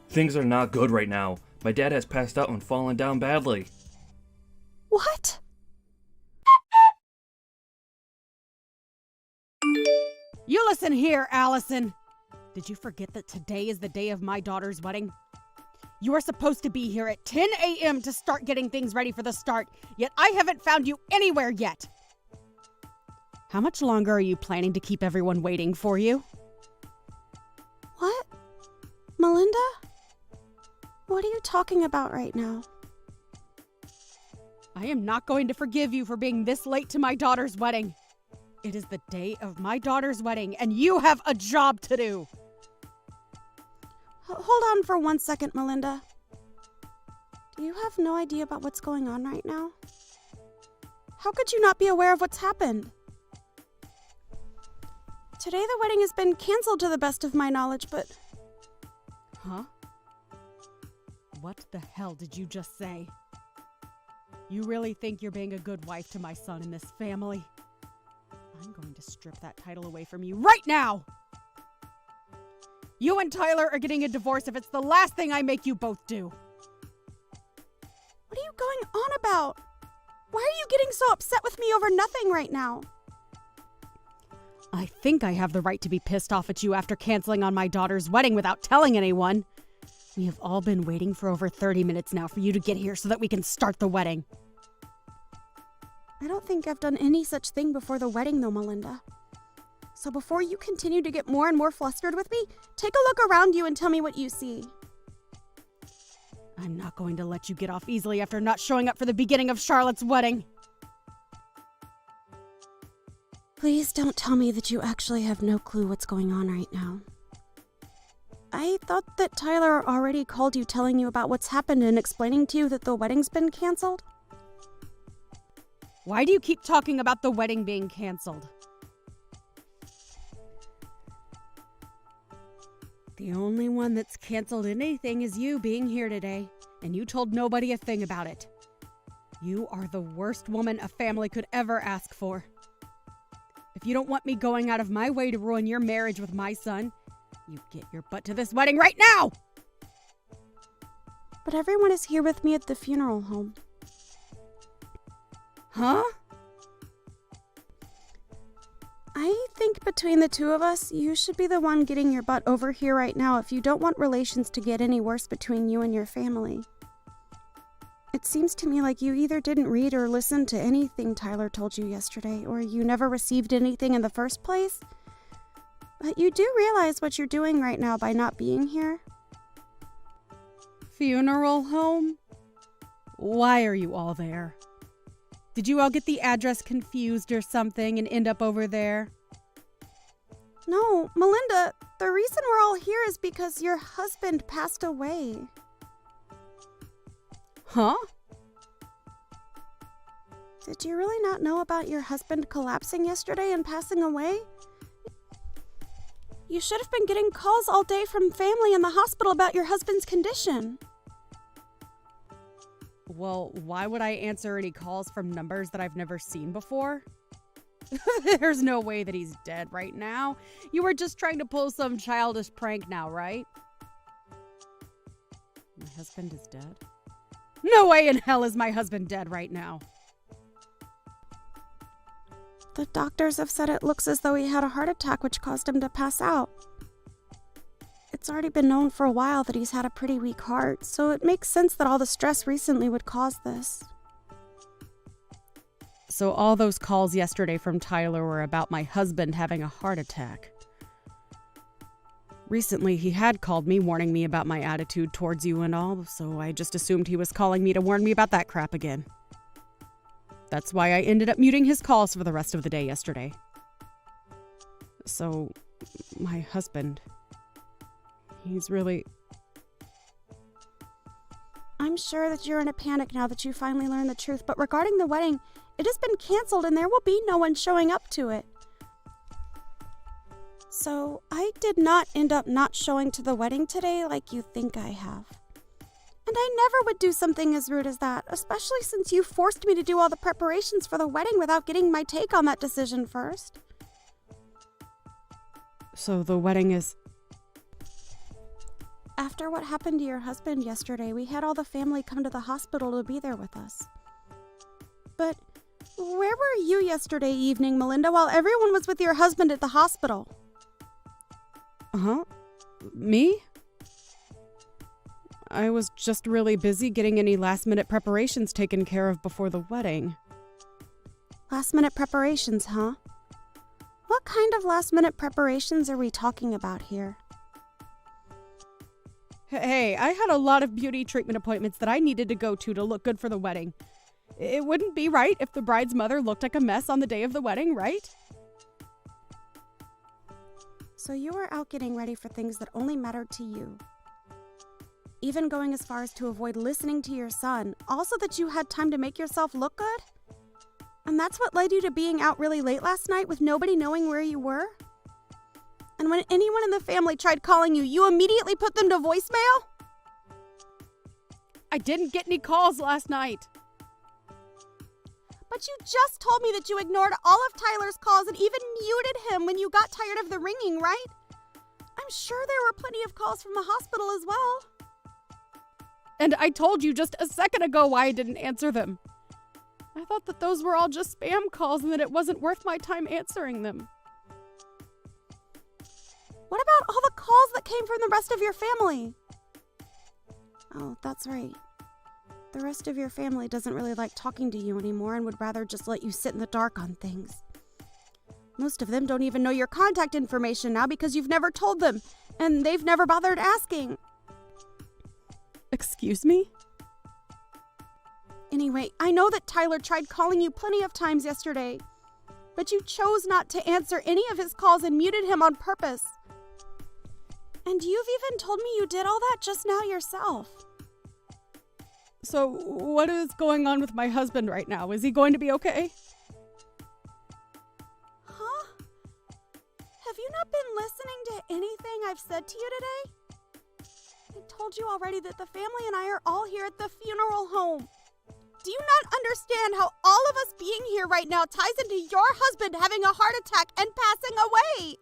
Things are not good right now. My dad has passed out and fallen down badly. What? You listen here, Allison. Did you forget that today is the day of my daughter's wedding? You are supposed to be here at 10 a.m. to start getting things ready for the start, yet I haven't found you anywhere yet. How much longer are you planning to keep everyone waiting for you? What? Melinda? What are you talking about right now? I am not going to forgive you for being this late to my daughter's wedding. It is the day of my daughter's wedding, and you have a job to do. Hold on for 1 second, Melinda. Do you have no idea about what's going on right now? How could you not be aware of what's happened? Today the wedding has been canceled to the best of my knowledge, but... Huh? What the hell did you just say? You really think you're being a good wife to my son in this family? I'm going to strip that title away from you right now! You and Tyler are getting a divorce if it's the last thing I make you both do. What are you going on about? Why are you getting so upset with me over nothing right now? I think I have the right to be pissed off at you after canceling on my daughter's wedding without telling anyone. We have all been waiting for over 30 minutes now for you to get here so that we can start the wedding. I don't think I've done any such thing before the wedding, though, Melinda. So before you continue to get more and more flustered with me, take a look around you and tell me what you see. I'm not going to let you get off easily after not showing up for the beginning of Charlotte's wedding. Please don't tell me that you actually have no clue what's going on right now. I thought that Tyler already called you telling you about what's happened and explaining to you that the wedding's been canceled. Why do you keep talking about the wedding being canceled? The only one that's canceled anything is you being here today, and you told nobody a thing about it. You are the worst woman a family could ever ask for. If you don't want me going out of my way to ruin your marriage with my son, you get your butt to this wedding right now! But everyone is here with me at the funeral home. Huh? I think between the two of us, you should be the one getting your butt over here right now if you don't want relations to get any worse between you and your family. It seems to me like you either didn't read or listen to anything Tyler told you yesterday, or you never received anything in the first place. But you do realize what you're doing right now by not being here? Funeral home? Why are you all there? Did you all get the address confused or something and end up over there? No, Melinda, the reason we're all here is because your husband passed away. Huh? Did you really not know about your husband collapsing yesterday and passing away? You should have been getting calls all day from family in the hospital about your husband's condition. Well, why would I answer any calls from numbers that I've never seen before? There's no way that he's dead right now. You were just trying to pull some childish prank now, right? My husband is dead? No way in hell is my husband dead right now. The doctors have said it looks as though he had a heart attack which caused him to pass out. It's already been known for a while that he's had a pretty weak heart, so it makes sense that all the stress recently would cause this. So all those calls yesterday from Tyler were about my husband having a heart attack. Recently, he had called me warning me about my attitude towards you and all, so I just assumed he was calling me to warn me about that crap again. That's why I ended up muting his calls for the rest of the day yesterday. So, my husband... he's really... I'm sure that you're in a panic now that you finally learned the truth, but regarding the wedding, it has been canceled and there will be no one showing up to it. So, I did not end up not showing to the wedding today like you think I have. And I never would do something as rude as that, especially since you forced me to do all the preparations for the wedding without getting my take on that decision first. So the wedding is... After what happened to your husband yesterday, we had all the family come to the hospital to be there with us. But where were you yesterday evening, Melinda, while everyone was with your husband at the hospital? Huh? Me? I was just really busy getting any last-minute preparations taken care of before the wedding. Last-minute preparations, huh? What kind of last-minute preparations are we talking about here? Hey, I had a lot of beauty treatment appointments that I needed to go to look good for the wedding. It wouldn't be right if the bride's mother looked like a mess on the day of the wedding, right? So you were out getting ready for things that only mattered to you. Even going as far as to avoid listening to your son, also that you had time to make yourself look good? And that's what led you to being out really late last night with nobody knowing where you were? And when anyone in the family tried calling you, you immediately put them to voicemail? I didn't get any calls last night. But you just told me that you ignored all of Tyler's calls and even muted him when you got tired of the ringing, right? I'm sure there were plenty of calls from the hospital as well. And I told you just a second ago why I didn't answer them. I thought that those were all just spam calls and that it wasn't worth my time answering them. What about all the calls that came from the rest of your family? Oh, that's right. The rest of your family doesn't really like talking to you anymore and would rather just let you sit in the dark on things. Most of them don't even know your contact information now because you've never told them, and they've never bothered asking. Excuse me? Anyway, I know that Tyler tried calling you plenty of times yesterday, but you chose not to answer any of his calls and muted him on purpose. And you've even told me you did all that just now yourself. So, what is going on with my husband right now? Is he going to be okay? Huh? Have you not been listening to anything I've said to you today? I told you already that the family and I are all here at the funeral home. Do you not understand how all of us being here right now ties into your husband having a heart attack and passing away?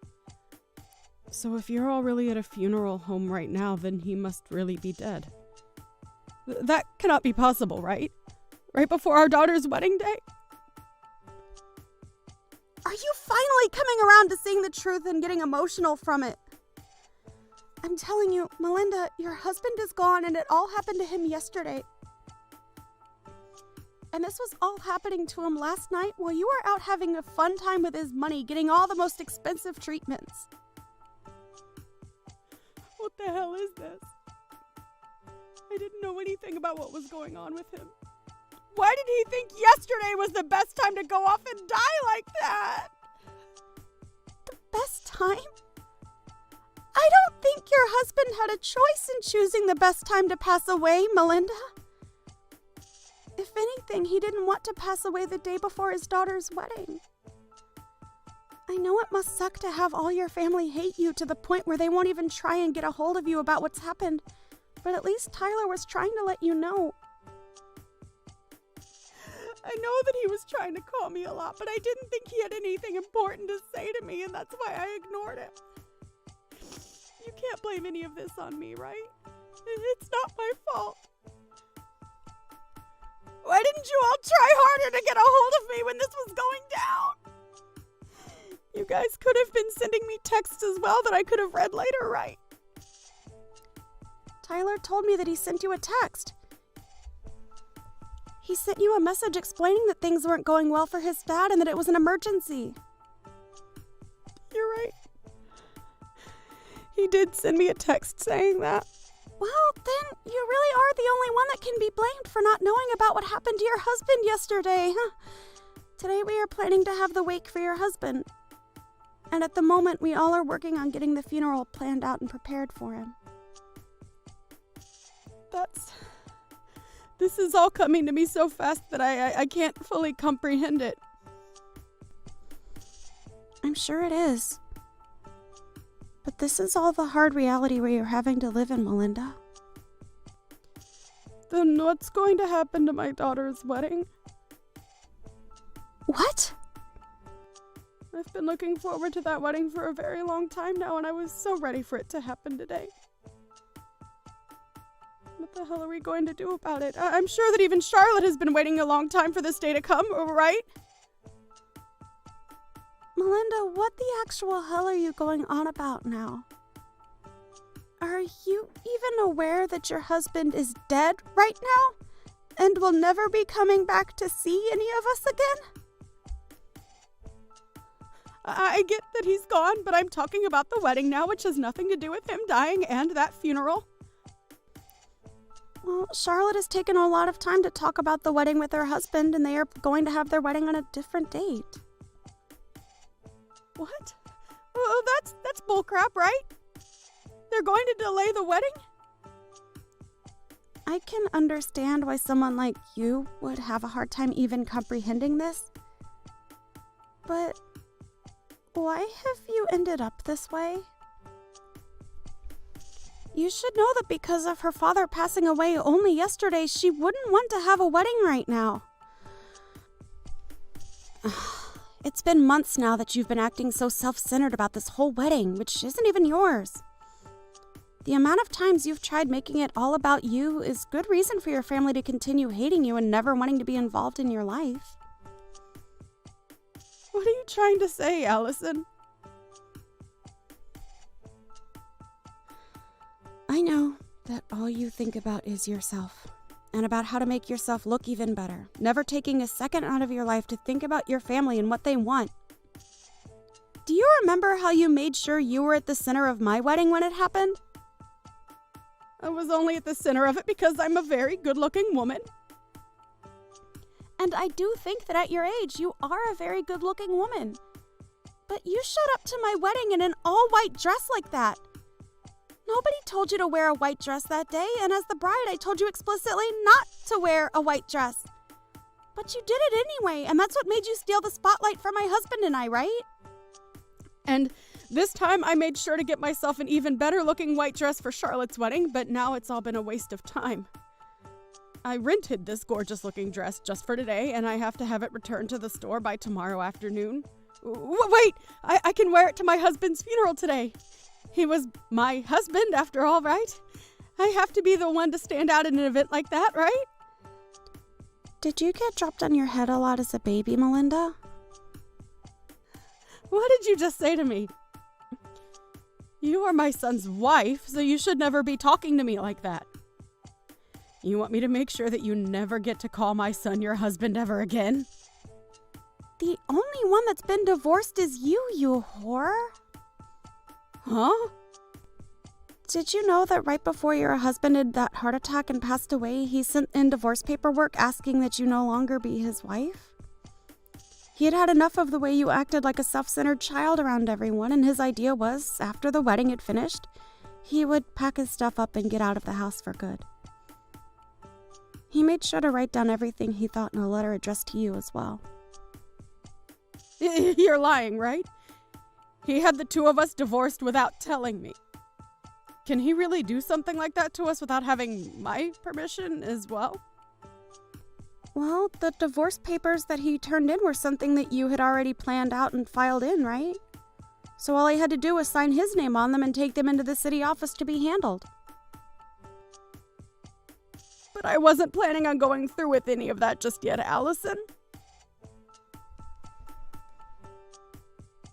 So if you're all really at a funeral home right now, then he must really be dead. That cannot be possible, right? Right before our daughter's wedding day? Are you finally coming around to seeing the truth and getting emotional from it? I'm telling you, Melinda, your husband is gone and it all happened to him yesterday. And this was all happening to him last night while you were out having a fun time with his money, getting all the most expensive treatments. What the hell is this? I didn't know anything about what was going on with him. Why did he think yesterday was the best time to go off and die like that? The best time? I don't think your husband had a choice in choosing the best time to pass away, Melinda. If anything, he didn't want to pass away the day before his daughter's wedding. I know it must suck to have all your family hate you to the point where they won't even try and get a hold of you about what's happened, but at least Tyler was trying to let you know. I know that he was trying to call me a lot, but I didn't think he had anything important to say to me, and that's why I ignored him. You can't blame any of this on me, right? It's not my fault. Why didn't you all try harder to get a hold of me when this was going down? You guys could have been sending me texts as well that I could have read later, right? Tyler told me that he sent you a text. He sent you a message explaining that things weren't going well for his dad and that it was an emergency. You're right. He did send me a text saying that. Well, then you really are the only one that can be blamed for not knowing about what happened to your husband yesterday, huh? Today we are planning to have the wake for your husband. And at the moment, we all are working on getting the funeral planned out and prepared for him. This is all coming to me so fast that I can't fully comprehend it. I'm sure it is. But this is all the hard reality where you're having to live in, Melinda. Then what's going to happen to my daughter's wedding? What? I've been looking forward to that wedding for a very long time now, and I was so ready for it to happen today. What the hell are we going to do about it? I'm sure that even Charlotte has been waiting a long time for this day to come, right? Melinda, what the actual hell are you going on about now? Are you even aware that your husband is dead right now and will never be coming back to see any of us again? I get that he's gone, but I'm talking about the wedding now, which has nothing to do with him dying and that funeral. Well, Charlotte has taken a lot of time to talk about the wedding with her husband, and they are going to have their wedding on a different date. What? Oh, that's bullcrap, right? They're going to delay the wedding? I can understand why someone like you would have a hard time even comprehending this. But why have you ended up this way? You should know that because of her father passing away only yesterday, she wouldn't want to have a wedding right now. It's been months now that you've been acting so self-centered about this whole wedding, which isn't even yours. The amount of times you've tried making it all about you is good reason for your family to continue hating you and never wanting to be involved in your life. What are you trying to say, Allison? I know that all you think about is yourself, and about how to make yourself look even better, never taking a second out of your life to think about your family and what they want. Do you remember how you made sure you were at the center of my wedding when it happened? I was only at the center of it because I'm a very good-looking woman. And I do think that at your age, you are a very good-looking woman. But you showed up to my wedding in an all-white dress like that. Nobody told you to wear a white dress that day, and as the bride, I told you explicitly not to wear a white dress. But you did it anyway, and that's what made you steal the spotlight from my husband and I, right? And this time I made sure to get myself an even better-looking white dress for Charlotte's wedding, but now it's all been a waste of time. I rented this gorgeous-looking dress just for today, and I have to have it returned to the store by tomorrow afternoon. Wait! I can wear it to my husband's funeral today. He was my husband, after all, right? I have to be the one to stand out in an event like that, right? Did you get dropped on your head a lot as a baby, Melinda? What did you just say to me? You are my son's wife, so you should never be talking to me like that. You want me to make sure that you never get to call my son your husband ever again? The only one that's been divorced is you whore. Huh? Did you know that right before your husband had that heart attack and passed away, he sent in divorce paperwork asking that you no longer be his wife? He had had enough of the way you acted like a self-centered child around everyone, and his idea was, after the wedding had finished, he would pack his stuff up and get out of the house for good. He made sure to write down everything he thought in a letter addressed to you as well. You're lying, right? He had the two of us divorced without telling me. Can he really do something like that to us without having my permission as well? Well, the divorce papers that he turned in were something that you had already planned out and filed in, right? So all I had to do was sign his name on them and take them into the city office to be handled. But I wasn't planning on going through with any of that just yet, Allison.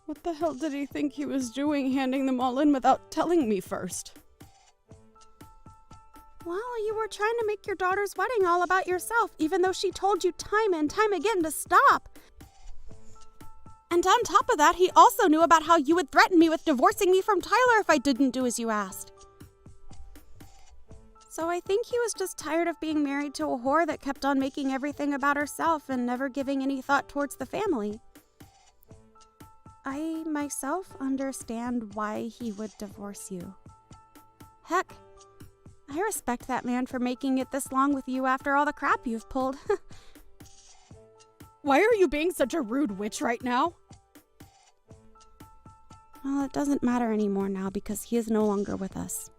What the hell did he think he was doing, handing them all in without telling me first? Well, you were trying to make your daughter's wedding all about yourself, even though she told you time and time again to stop. And on top of that, he also knew about how you would threaten me with divorcing me from Tyler if I didn't do as you asked. So I think he was just tired of being married to a whore that kept on making everything about herself and never giving any thought towards the family. I myself understand why he would divorce you. Heck, I respect that man for making it this long with you after all the crap you've pulled. Why are you being such a rude witch right now? Well, it doesn't matter anymore now because he is no longer with us.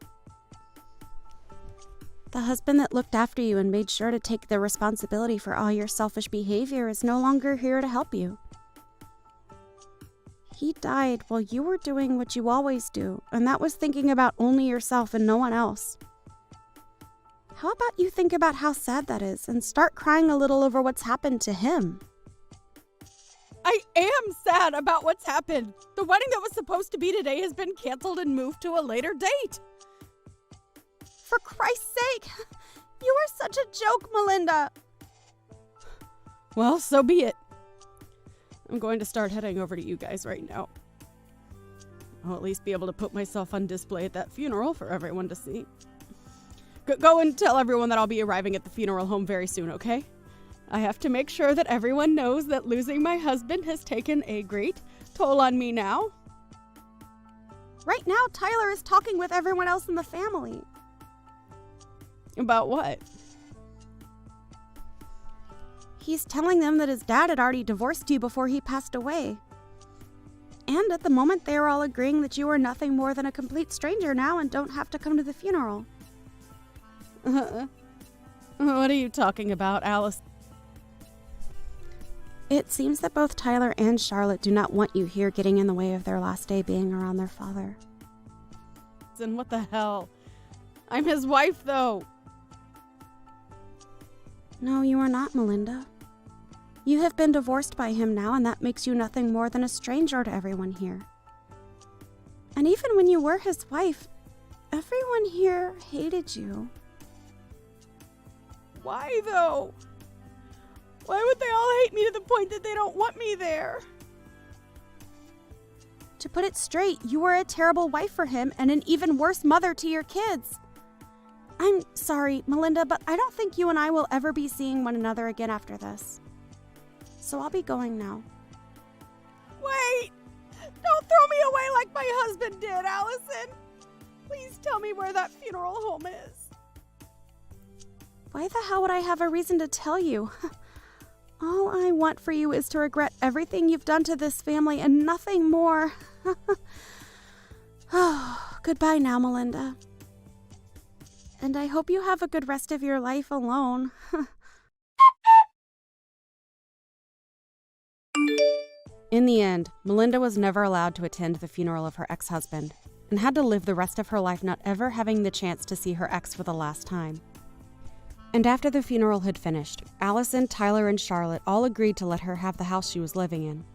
The husband that looked after you and made sure to take the responsibility for all your selfish behavior is no longer here to help you. He died while you were doing what you always do, and that was thinking about only yourself and no one else. How about you think about how sad that is and start crying a little over what's happened to him? I am sad about what's happened. The wedding that was supposed to be today has been canceled and moved to a later date. For Christ's sake, you are such a joke, Melinda. Well, so be it. I'm going to start heading over to you guys right now. I'll at least be able to put myself on display at that funeral for everyone to see. Go and tell everyone that I'll be arriving at the funeral home very soon, okay? I have to make sure that everyone knows that losing my husband has taken a great toll on me now. Right now, Tyler is talking with everyone else in the family. About what? He's telling them that his dad had already divorced you before he passed away. And at the moment, they were all agreeing that you were nothing more than a complete stranger now and don't have to come to the funeral. What are you talking about, Alice? It seems that both Tyler and Charlotte do not want you here getting in the way of their last day being around their father. Then what the hell? I'm his wife, though. No, you are not, Melinda. You have been divorced by him now, and that makes you nothing more than a stranger to everyone here. And even when you were his wife, everyone here hated you. Why, though? Why would they all hate me to the point that they don't want me there? To put it straight, you were a terrible wife for him and an even worse mother to your kids. I'm sorry, Melinda, but I don't think you and I will ever be seeing one another again after this. So I'll be going now. Wait! Don't throw me away like my husband did, Allison! Please tell me where that funeral home is. Why the hell would I have a reason to tell you? All I want for you is to regret everything you've done to this family and nothing more. Oh, goodbye now, Melinda. And I hope you have a good rest of your life alone. In the end, Melinda was never allowed to attend the funeral of her ex-husband and had to live the rest of her life not ever having the chance to see her ex for the last time. And after the funeral had finished, Allison, Tyler, and Charlotte all agreed to let her have the house she was living in,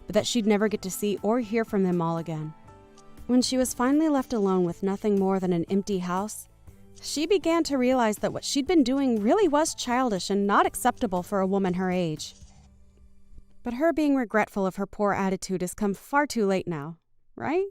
but that she'd never get to see or hear from them all again. When she was finally left alone with nothing more than an empty house, she began to realize that what she'd been doing really was childish and not acceptable for a woman her age. But her being regretful of her poor attitude has come far too late now, right?